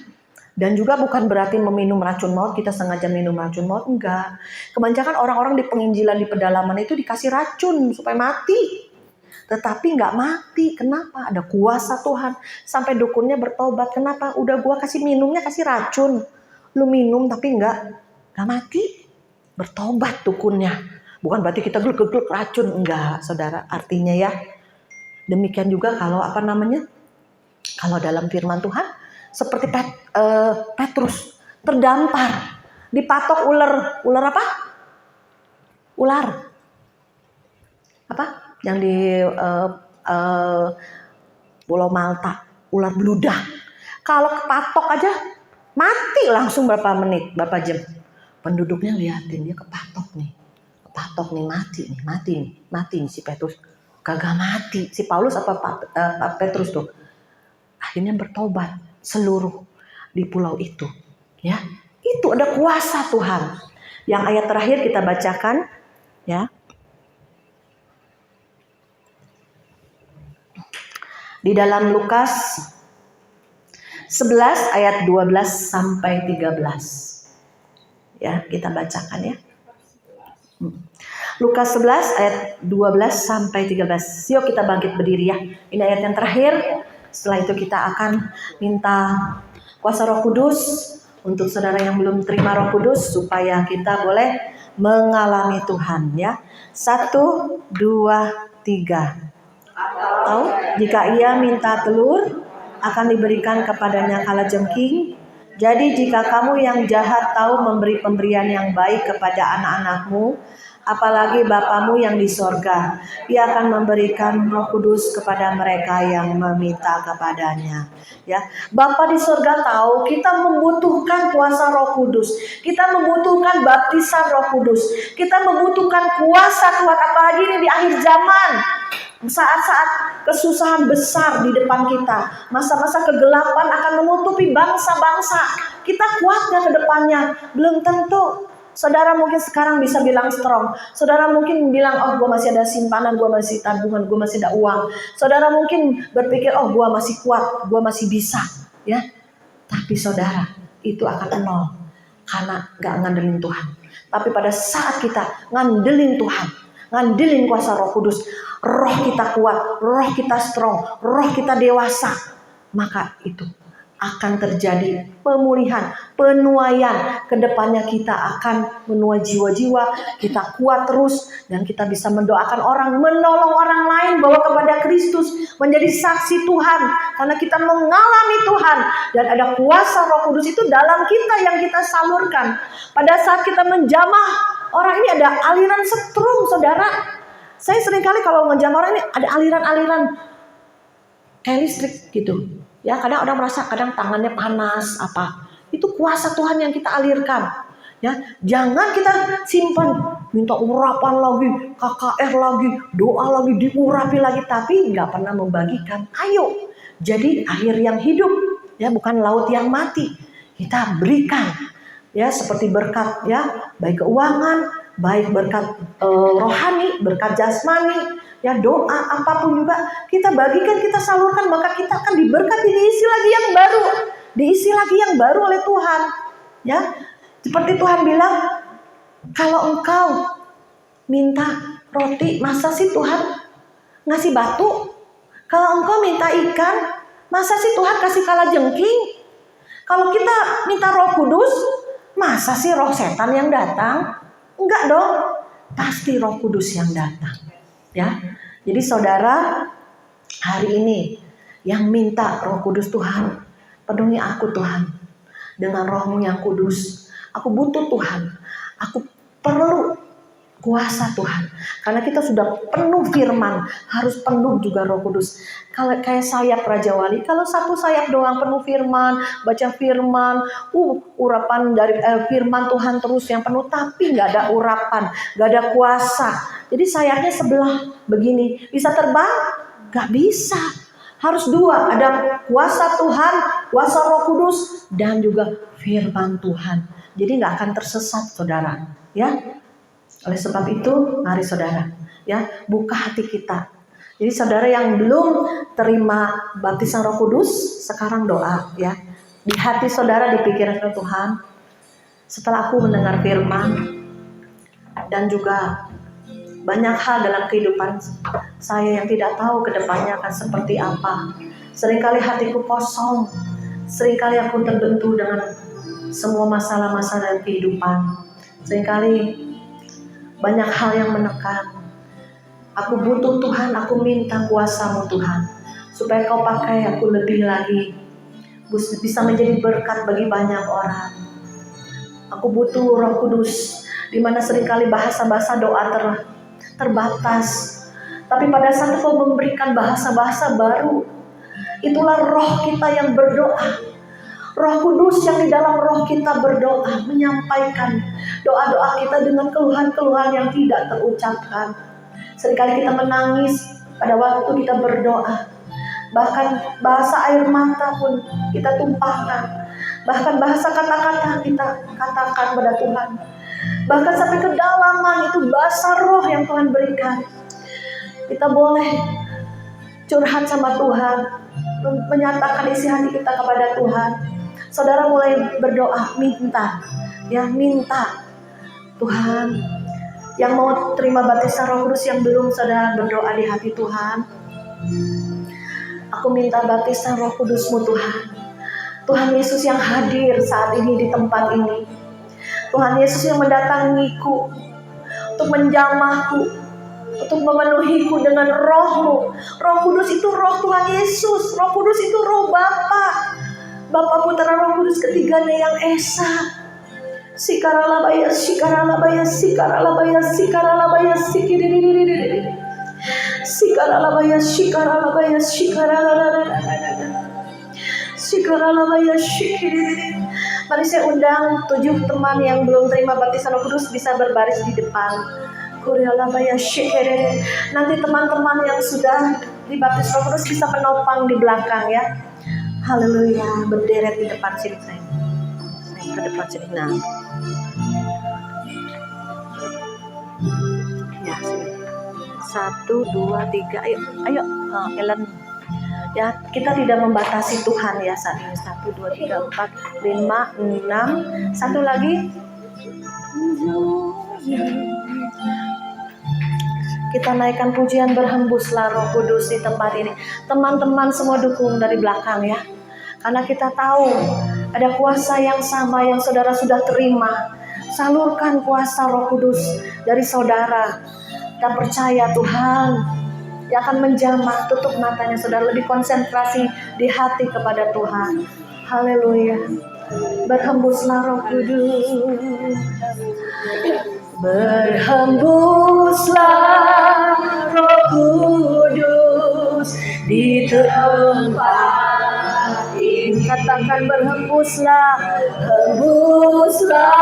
Dan juga bukan berarti meminum racun maut, kita sengaja minum racun maut, enggak. Kebanyakan orang-orang di penginjilan, di pedalaman itu dikasih racun supaya mati. Tetapi enggak mati, kenapa? Ada kuasa Tuhan. Sampai dukunnya bertobat, kenapa? Udah gua kasih minumnya, kasih racun. Lu minum tapi enggak mati. Bertobat dukunnya. Bukan berarti kita gluk-gluk racun, enggak saudara. Artinya ya, demikian juga kalau kalau dalam firman Tuhan, seperti Petrus terdampar, dipatok ular apa? Ular apa? Yang di Pulau Malta, ular beludak. Kalau kepatok aja mati langsung berapa menit, berapa jam. Penduduknya liatin dia kepatok nih, mati nih si Petrus. Kagak mati si Paulus apa Petrus tuh. Akhirnya bertobat seluruh di pulau itu, ya. Itu ada kuasa Tuhan. Yang ayat terakhir kita bacakan, ya. Di dalam Lukas 11 ayat 12 sampai 13. Ya, kita bacakan ya. Lukas 11 ayat 12 sampai 13. Yuk kita bangkit berdiri ya. Ini ayat yang terakhir. Setelah itu kita akan minta kuasa Roh Kudus untuk saudara yang belum terima Roh Kudus, supaya kita boleh mengalami Tuhan ya. 1, 2, 3. Tahu, jika ia minta telur akan diberikan kepadanya kalajengking. Jadi jika kamu yang jahat tahu memberi pemberian yang baik kepada anak-anakmu, apalagi Bapamu yang di sorga, Ia akan memberikan Roh Kudus kepada mereka yang meminta kepadanya. Ya, Bapa di sorga tahu kita membutuhkan kuasa Roh Kudus, kita membutuhkan baptisan Roh Kudus, kita membutuhkan kuasa Tuhan, apalagi ini di akhir zaman. Saat-saat kesusahan besar di depan kita, masa-masa kegelapan akan menutupi bangsa-bangsa. Kita kuat gak ke depannya? Belum tentu. Saudara mungkin sekarang bisa bilang strong. Saudara mungkin bilang, oh gue masih ada simpanan, gue masih tabungan, gue masih ada uang. Saudara mungkin berpikir, oh gue masih kuat, gue masih bisa, ya. Tapi saudara, itu akan nol karena gak ngandelin Tuhan. Tapi pada saat kita ngandelin Tuhan, ngandelin kuasa Roh Kudus, roh kita kuat, roh kita strong, roh kita dewasa, maka itu akan terjadi pemulihan, penuaian. Kedepannya kita akan menuai jiwa-jiwa, kita kuat terus, dan kita bisa mendoakan orang, menolong orang lain bawa kepada Kristus, menjadi saksi Tuhan, karena kita mengalami Tuhan, dan ada kuasa Roh Kudus itu dalam kita yang kita salurkan. Pada saat kita menjamah orang, ini ada aliran setrum, saudara. Saya seringkali kalau ngejamah orang ini ada aliran-aliran kayak listrik gitu. Ya, kadang orang merasa kadang tangannya panas apa. Itu kuasa Tuhan yang kita alirkan. Ya, jangan kita simpan, minta urapan lagi, KKR lagi, doa lagi, diurapi lagi, tapi nggak pernah membagikan. Ayo, jadi air yang hidup, ya bukan laut yang mati. Kita berikan, ya seperti berkat, ya baik keuangan, baik berkat rohani, berkat jasmani, ya doa apapun juga kita bagikan, kita salurkan, maka kita akan diberkati, diisi lagi yang baru oleh Tuhan, ya. Seperti Tuhan bilang, kalau engkau minta roti, masa sih Tuhan ngasih batu? Kalau engkau minta ikan, masa sih Tuhan kasih kalajengking? Kalau kita minta Roh Kudus, masa sih roh setan yang datang? Enggak dong, pasti Roh Kudus yang datang. Ya, jadi saudara, hari ini yang minta Roh Kudus, Tuhan, penuhi aku Tuhan dengan Roh-Mu yang kudus. Aku butuh Tuhan, aku perlu kuasa Tuhan. Karena kita sudah penuh firman, harus penuh juga Roh Kudus. Kalau kayak sayap Raja Wali, kalau satu sayap doang penuh firman, baca firman, urapan dari firman Tuhan terus yang penuh, tapi nggak ada urapan, nggak ada kuasa. Jadi sayapnya sebelah begini, bisa terbang? Nggak bisa. Harus dua, ada kuasa Tuhan, kuasa Roh Kudus, dan juga firman Tuhan. Jadi nggak akan tersesat, saudara. Ya, oleh sebab itu, mari saudara, ya buka hati kita. Jadi saudara yang belum terima baptisan Roh Kudus, sekarang doa, ya. Di hati saudara dipikirkan Tuhan. Setelah aku mendengar firman dan juga banyak hal dalam kehidupan saya yang tidak tahu ke depannya akan seperti apa. Seringkali hatiku kosong, seringkali aku terbentur dengan semua masalah-masalah dalam kehidupan. Seringkali banyak hal yang menekan. Aku butuh Tuhan, aku minta kuasa-Mu Tuhan, supaya Kau pakai aku lebih lagi, bisa menjadi berkat bagi banyak orang. Aku butuh Roh Kudus, di mana seringkali bahasa-bahasa doa terbatas. Tapi pada saat Kau memberikan bahasa-bahasa baru, itulah roh kita yang berdoa. Roh Kudus yang di dalam roh kita berdoa, menyampaikan doa-doa kita dengan keluhan-keluhan yang tidak terucapkan. Seringkali kita menangis pada waktu kita berdoa. Bahkan bahasa air mata pun kita tumpahkan. Bahkan bahasa kata-kata kita katakan pada Tuhan. Bahkan sampai kedalaman itu bahasa roh yang Tuhan berikan. Kita boleh curhat sama Tuhan, menyatakan isi hati kita kepada Tuhan. Saudara mulai berdoa, minta Tuhan. Yang mau terima baptisan Roh Kudus yang belum, saudara berdoa di hati Tuhan. Aku minta baptisan Roh Kudus-Mu Tuhan. Tuhan Yesus yang hadir saat ini di tempat ini. Tuhan Yesus yang mendatangiku untuk menjamahku, untuk memenuhiku dengan Roh-Mu. Roh Kudus itu roh Tuhan Yesus. Roh Kudus itu roh Bapa. Bapa, Putra, Roh Kudus ketiganya yang esa. Sikaralabaya, sikaralabaya, sikaralabaya, sikaralabaya, sikiriririririri. Sikaralabaya, sikaralabaya, sikaralabaya, sikaralabaya, sikiririri. Mari saya undang 7 teman yang belum terima baptisan Roh Kudus bisa berbaris di depan. Kurialabaya, sikiririri. Nanti teman-teman yang sudah dibaptis Roh Kudus bisa menopang di belakang, ya. Haleluya, berderet di depan sini saya ke depan sini. Nah, ya sini. 1, 2, 3, ayo, Ellen. Ya, kita tidak membatasi Tuhan ya saat ini. 1, 2, 3, 4, 5, 6. Satu lagi. Kita naikkan pujian, berhembuslah Roh Kudus di tempat ini. Teman-teman semua dukung dari belakang, ya. Karena kita tahu ada kuasa yang sama yang saudara sudah terima. Salurkan kuasa Roh Kudus dari saudara. Kita percaya Tuhan yang akan menjamah. Tutup matanya saudara, lebih konsentrasi di hati kepada Tuhan. Haleluya. Berhembuslah Roh Kudus. Berhembuslah Roh Kudus di tempat ini. Katakan berhembuslah, hembuslah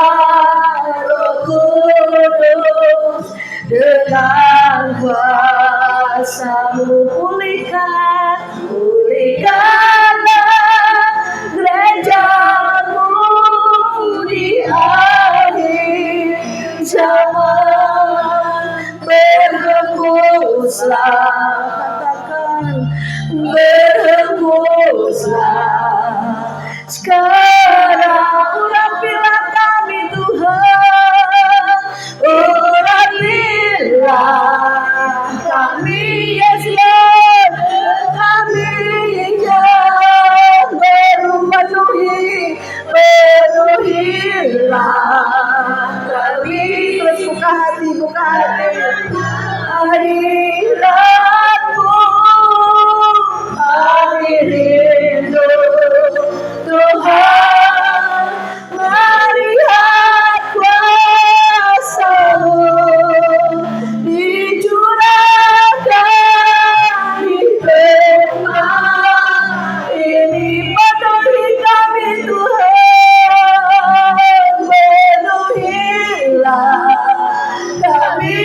Roh Kudus dengan kuasa-Mu. Pulihkanlah gereja-Mu di akhir zaman. Berhembuslah, katakan berhembuslah sekarang. Urapilah kami Tuhan, urapilah kami, yes Lord, kami yang penuhilah kami. Terus buka hati, hadiratmu, kami rindu Tuhan, melihat kuasa-Mu dicurahkan di tempat ini. Penuhi kami Tuhan, penuhilah kami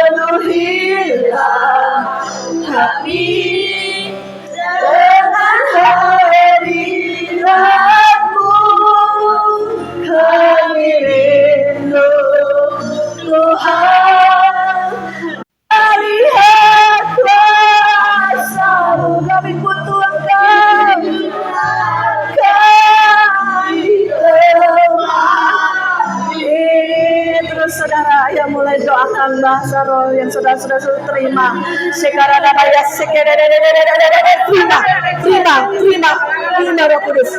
penuhilah kami dengan hadirat-Mu, kami rindu Tuhan, melihat kuasa-Mu, kami butuhkan kami tempat ini. Terus saudara, ya mulai doakan bahasa roh yang sudah terima. Terima Roh Kudus.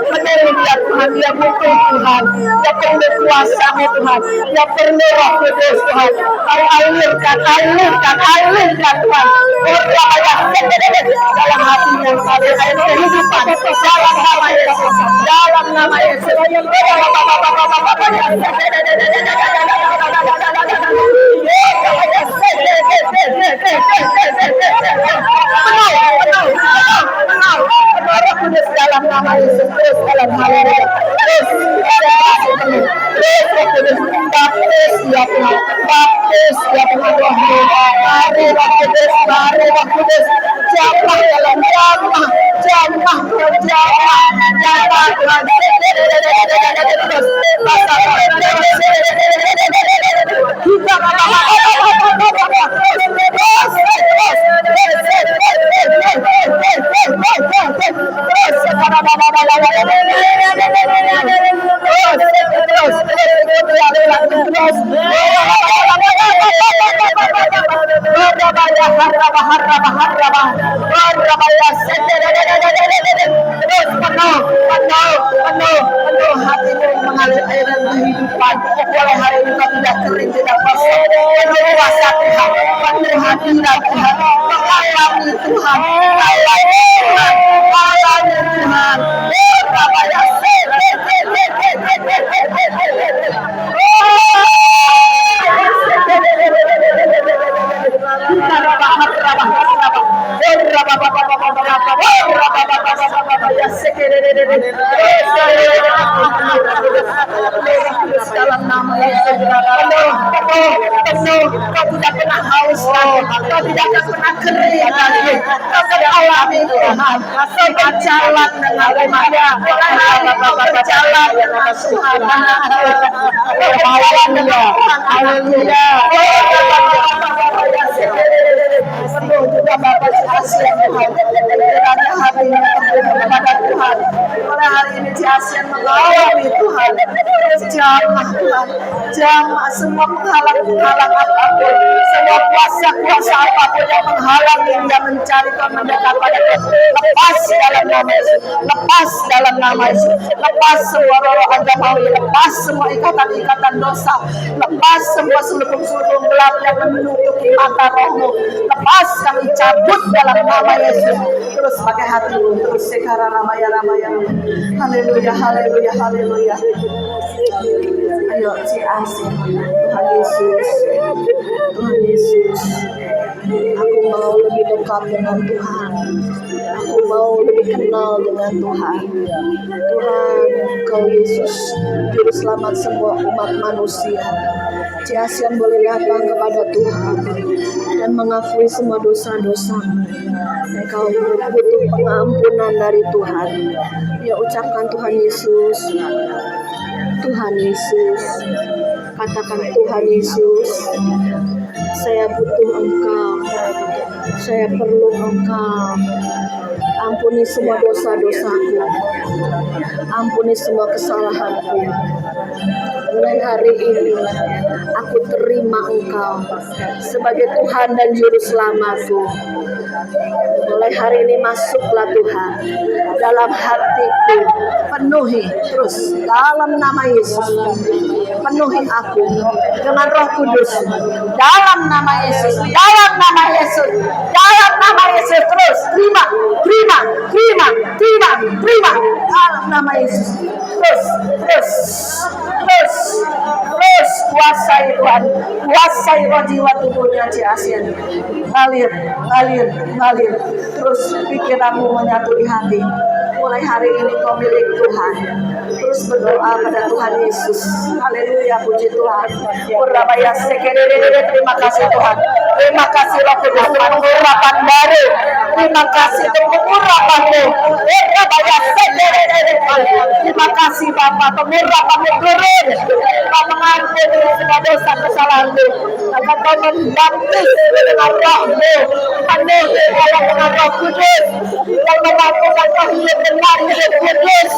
Penuhi dia Tuhan, dia butuh Tuhan, dia perlu kuasa-Mu Tuhan, dia perlu Roh Kudus Tuhan. Kau alirkan Tuhan. Oh dalam hatinya sampai air kehidupan dalam nama Yesus, dalam nama Yesus. Roh Kudus dalam nama Yesus, terus dalam haleluya, terus Roh Kudus, baptis ya Tuhan, baptis ya Tuhan Roh-Mu. Mari Roh Kudus, jamah dalam jamah Tuhan. Penuh hatimu mengalir air dan kehidupan. Oleh hari ini kau tidak kering, tidak kosong. Penuh kuasa Tuhan, penuh hadirat Tuhan. Mengalami Tuhan, mengalami Tuhan. Dalam nama Yesus, penuh, kau tidak pernah haus lagi, kau tidak akan pernah kering lagi, kau sudah alami Tuhan, kau berjalan dengan Tuhan, kau berjalan dengan Tuhan, haleluya, penuh juga Bapa Asian Tuhan, kiranya hatinya terbuka kepada Tuhan. Oleh hari ini Asian mengalami Tuhan, jamah Tuhan, jamah semua penghalang apapun, semua kuasa apapun yang menghalangi dia mencari Tuhan, mendekat pada Tuhan, lepas dalam nama Yesus, lepas dalam nama Yesus, lepas semua roh agamawi, lepas semua ikatan dosa, lepas semua selubung gelap yang menutupi mata rohmu, lepas kami cabut dalam nama Yesus. Terus pakai hatimu, terus sekarang ramaya. Haleluya. Ayo si asing, Tuhan Yesus, aku mau lebih dekat dengan Tuhan, aku mau lebih kenal dengan Tuhan. Kau Yesus, Juru Selamat semua umat manusia. Ciasian boleh datang kepada Tuhan dan mengakui semua dosa-dosa. Engkau butuh pengampunan dari Tuhan. Ya, ucapkan Tuhan Yesus. Katakan Tuhan Yesus, saya butuh Engkau, saya perlu Engkau. Ampuni semua dosa-dosaku, ampuni semua kesalahanku. Mulai hari ini aku terima Engkau sebagai Tuhan dan Juru Selamatku. Mulai hari ini masuklah Tuhan dalam hatiku, penuhi terus dalam nama Yesus. Penuhi aku dengan Roh Kudus dalam nama Yesus, dalam nama Yesus, dalam nama Yesus. Terus terima dalam nama Yesus. Terus kuasai Tuhan, kuasai roh jiwa tubuhnya Ciasian. Ngalir. Terus pikiranmu menyatu di hati. Mulai hari ini kau milik Tuhan. Terus berdoa pada Tuhan Yesus. Haleluya, puji Tuhan. Terima kasih Tuhan. Terima kasih Roh Kudus, pengurapan baru. Terima kasih untuk pengurapan-Mu. Terima kasih Bapa, pengurapan-Mu turun. Kau mengampuni semua dosa kesalahan-Mu. Kau membaptis dengan Roh-Mu. Penuh dengan Roh Kudus. Kau memampukan kau hidup benar, hidup kudus.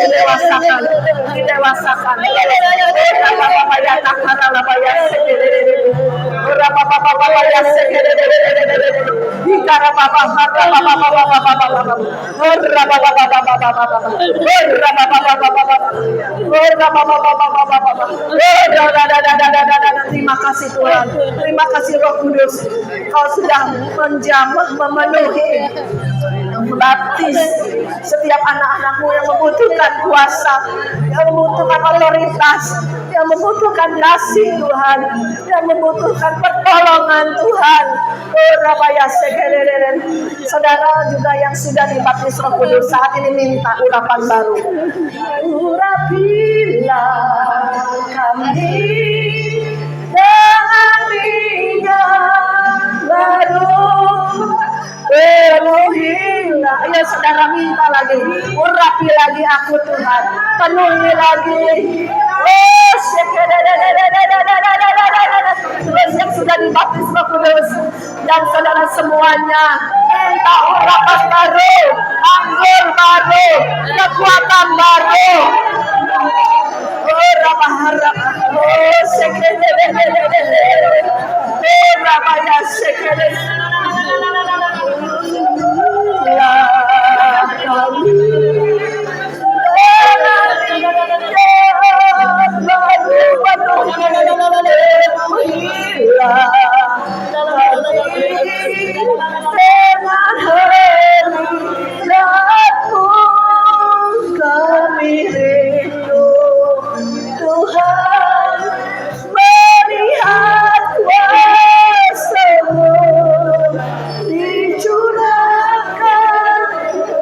Didewasakan. Terima kasih Tuhan, terima kasih Roh Kudus, Kau sudah menjamah, memenuhi, membaptis setiap anak-anakmu yang membutuhkan kuasa, yang membutuhkan otoritas, yang membutuhkan kasih Tuhan, yang membutuhkan pertolongan Tuhan. Saudara juga yang sudah dibaptis Roh Kudus saat ini minta urapan baru. Urapilah kami dengan minyak baru. Penuhilah, ya saudara minta lagi, urapi lagi aku Tuhan, penuhi lagi. Terus yang sudah dibaptis Roh Kudus dan saudara semuanya minta urapan baru, anggur baru, kekuatan baru. Kami rindu Tuhan, melihat kuasa-Mu dicurahkan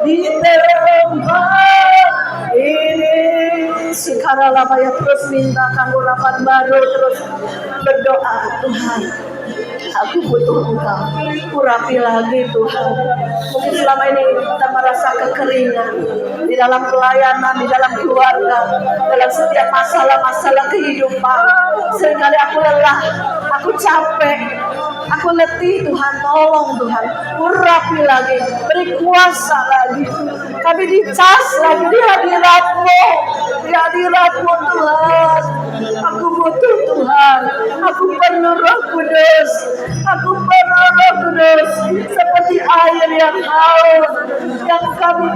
di tempat ini. Sekarang ya terus mintakan urapan baru, terus berdoa, Tuhan, aku butuh Engkau, urapi lagi Tuhan. Mungkin selama ini kita merasa kekeringan di dalam pelayanan, di dalam keluarga, dalam setiap masalah-masalah kehidupan. Seringkali aku lelah, aku capek, aku letih. Tuhan, tolong Tuhan, urapi lagi, beri kuasa lagi. Kami dicas lagi di hadirat-Mu, di hadirat-Mu Tuhan. Aku butuh Tuhan, aku perlu Roh Kudus, aku perlu Roh Kudus, seperti air yang haus yang kami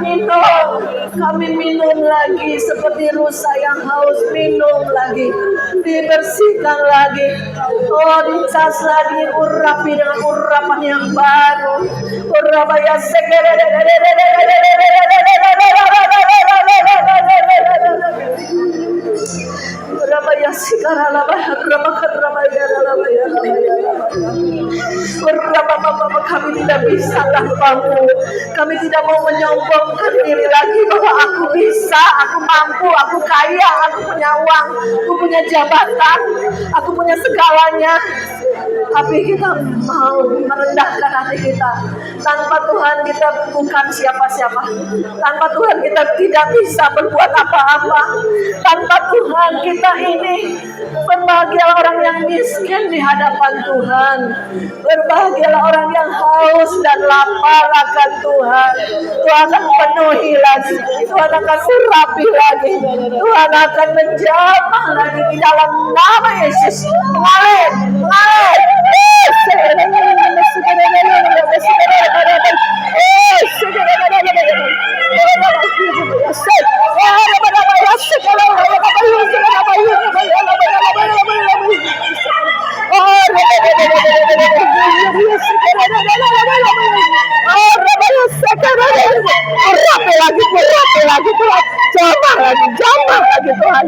minum lagi, seperti rusa yang haus, minum lagi, dibersihkan lagi, oh dicas lagi, urapi dengan urapan yang baru. Urabaya kami tidak bisa tanpamu. Kami tidak mau menyombongkan diri lagi bahwa aku bisa, aku mampu, aku kaya, aku punya uang, aku punya jabatan, aku punya segalanya. Tapi kita mau merendahkan hati kita. Tanpa Tuhan kita bukan siapa-siapa. Tanpa Tuhan kita tidak bisa berbuat apa-apa. Tanpa Tuhan kita ini berbahagialah orang yang miskin di hadapan Tuhan. Berbahagialah orang yang haus dan lapar akan Tuhan. Tuhan akan penuhi lagi. Tuhan akan surapi lagi. Tuhan akan menjamah lagi di dalam nama Yesus. Mengalir, mengalir. Jamah lagi Tuhan.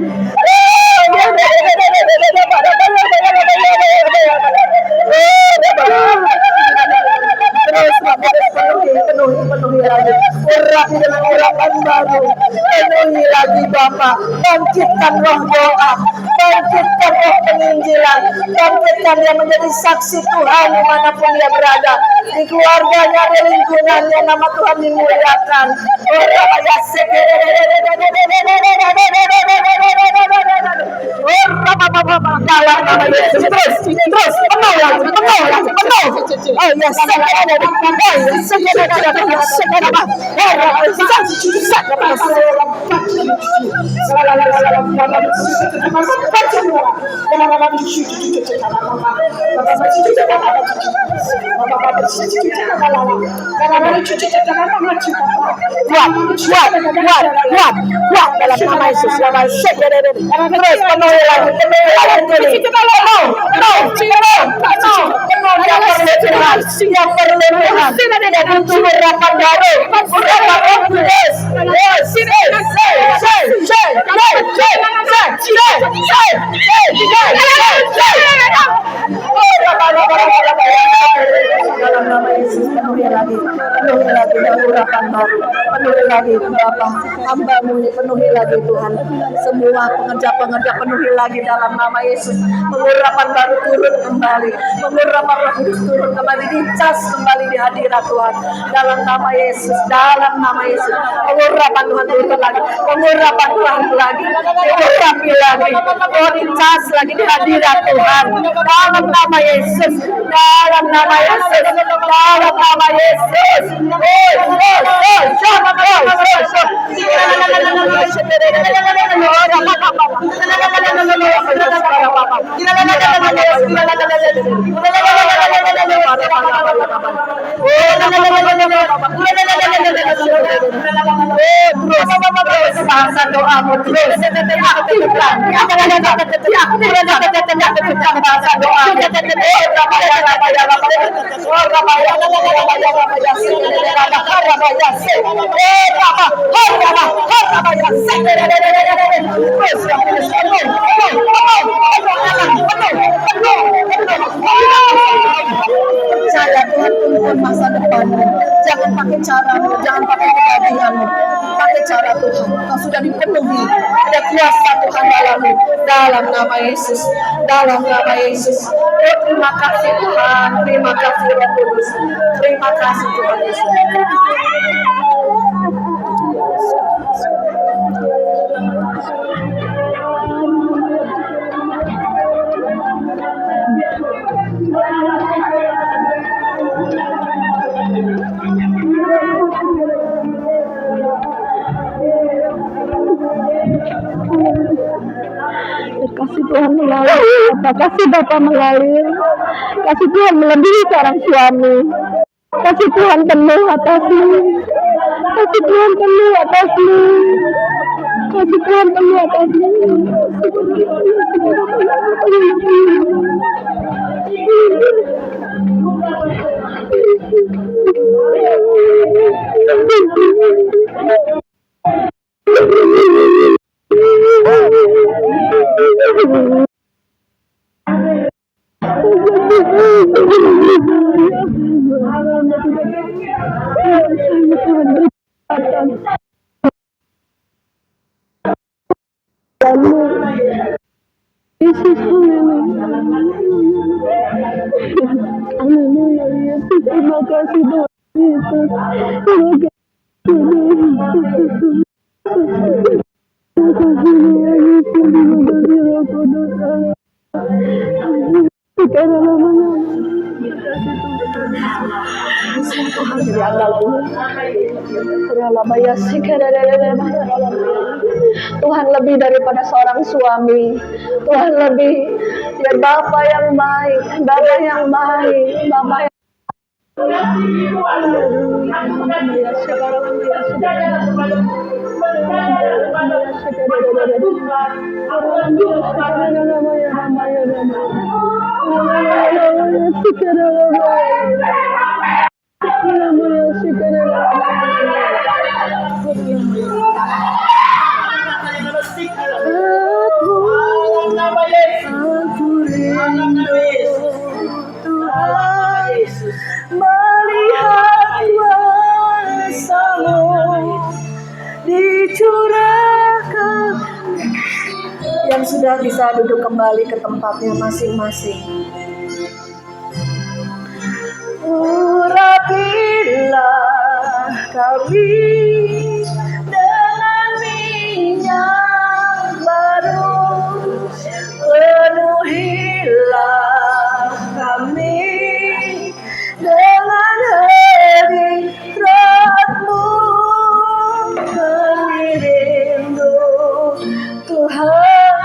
Terus penuhi lagi, urapi dengan urapan baru, penuhi lagi Bapa, bangkitkan roh doa, bangkitkan roh penginjilan, bangkitkan dia menjadi saksi Tuhan dimanapun dia berada, di keluarganya, di lingkungannya, nama Tuhan dimuliakan. Dalam nama Yesus, terus, penuh lagi. Oh ya, kuat dalam nama Yesus. Terus penuhi lagi. Yang perlu Tuhan, yang butuh urapan baru, urapan Roh Kudus. Dalam nama Yesus, penuhi lagi dengan urapan baru, penuhi lagi Bapa, hamba-Mu ini penuhi lagi Tuhan, semua pengerja penuhi lagi dalam nama Yesus. Pengurapan baru turun kembali, pengurapan Roh Kudus turun kembali, dicas kembali di hadirat Tuhan dalam nama Yesus, pengurapan Tuhan turun lagi, pengurapan Tuhan lagi, diurapi lagi, oh dicas lagi di hadirat Tuhan dalam nama Yesus, dalam nama Yesus. Bahasa doamu terus aktifkan, bahasa doa. Percaya Tuhan tuntun masa depanmu. Jangan pakai caramu, jangan pakai kegagihanmu, pakai cara Tuhan. Kau sudah dipenuhi, ada kuasa Tuhan dalammu. Dalam nama Yesus, dalam nama Yesus. Oh, terima kasih Tuhan, terima kasih Roh Kudus, terima kasih Tuhan Yesus. Kasih Tuhan mengalir, kasih Bapa mengalir, kasih Tuhan melebihi seorang suami, kasih Tuhan penuh atasmu, kasih Tuhan penuh atasmu, kasih Tuhan penuh atasmu. Terima kasih Tuhan Yesus. Tuhan lebih daripada seorang suami. Tuhan lebih, ya Bapa yang baik, Bapa yang baik, Bapa yang melihat kuasa-Mu dicurahkan yang sudah Saudara bisa duduk kembali ke tempatnya masing-masing. Urapilah kami dengan minyak baru, penuhilah kami dengan hadirat-Mu. Kami rindu Tuhan,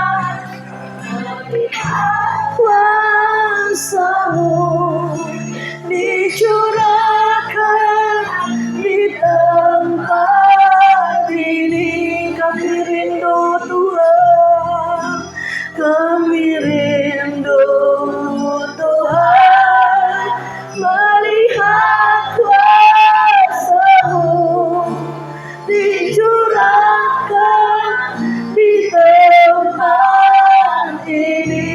kuasa-Mu dicurahkan di tempat ini. Kami rindu Tuhan, kami rindu Tuhan, melihat kuasa-Mu dicurahkan di tempat ini.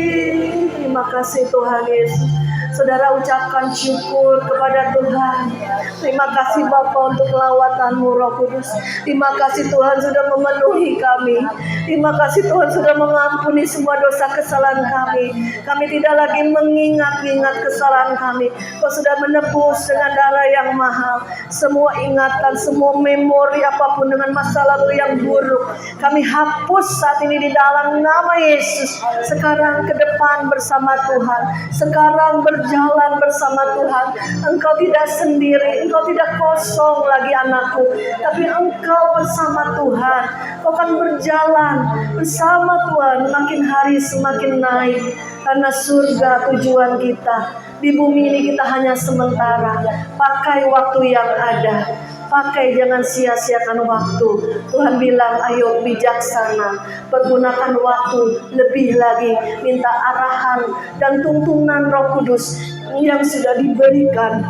Terima kasih Tuhan Yesus. Saudara ucapkan syukur kepada Tuhan. Terima kasih Bapa untuk lawatan-Mu Roh Kudus. Terima kasih Tuhan sudah memenuhi kami. Terima kasih Tuhan sudah mengampuni semua dosa kesalahan kami. Kami tidak lagi mengingat-ingat kesalahan kami. Kau sudah menebus dengan darah yang mahal semua ingatan, semua memori apapun dengan masa lalu yang buruk. Kami hapus saat ini di dalam nama Yesus. Sekarang ke depan bersama Tuhan. Sekarang berjalan bersama Tuhan. Engkau tidak sendiri, engkau tidak kosong lagi anakku, tapi engkau bersama Tuhan. Kau akan berjalan bersama Tuhan, makin hari semakin naik, karena surga tujuan kita. Di bumi ini kita hanya sementara. Pakai waktu yang ada, pakai, jangan sia-siakan waktu. Tuhan bilang, ayo bijaksana, pergunakan waktu lebih lagi, minta arahan dan tuntunan Roh Kudus yang sudah diberikan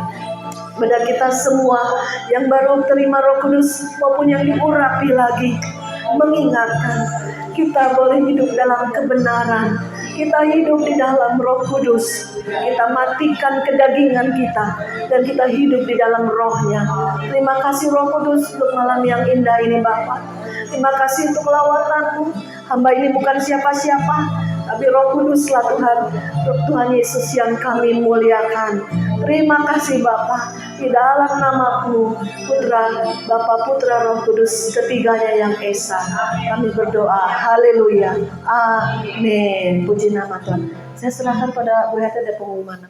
pada kita semua yang baru terima Roh Kudus maupun yang diurapi lagi, mengingatkan kita boleh hidup dalam kebenaran. Kita hidup di dalam Roh Kudus. Kita matikan kedagingan kita dan kita hidup di dalam Roh-Nya. Terima kasih Roh Kudus untuk malam yang indah ini Bapa. Terima kasih untuk lawatan-Mu. Hamba ini bukan siapa-siapa, tapi Roh Kuduslah Tuhan, Tuhan Yesus yang kami muliakan. Terima kasih Bapa, di dalam nama-Mu, Putra, Bapa, Putra, Roh Kudus, ketiganya yang esa. Kami berdoa, haleluya, amin. Puji nama Tuhan. Saya serahkan pada Bu Hete ada pengumuman.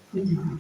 Puji Tuhan.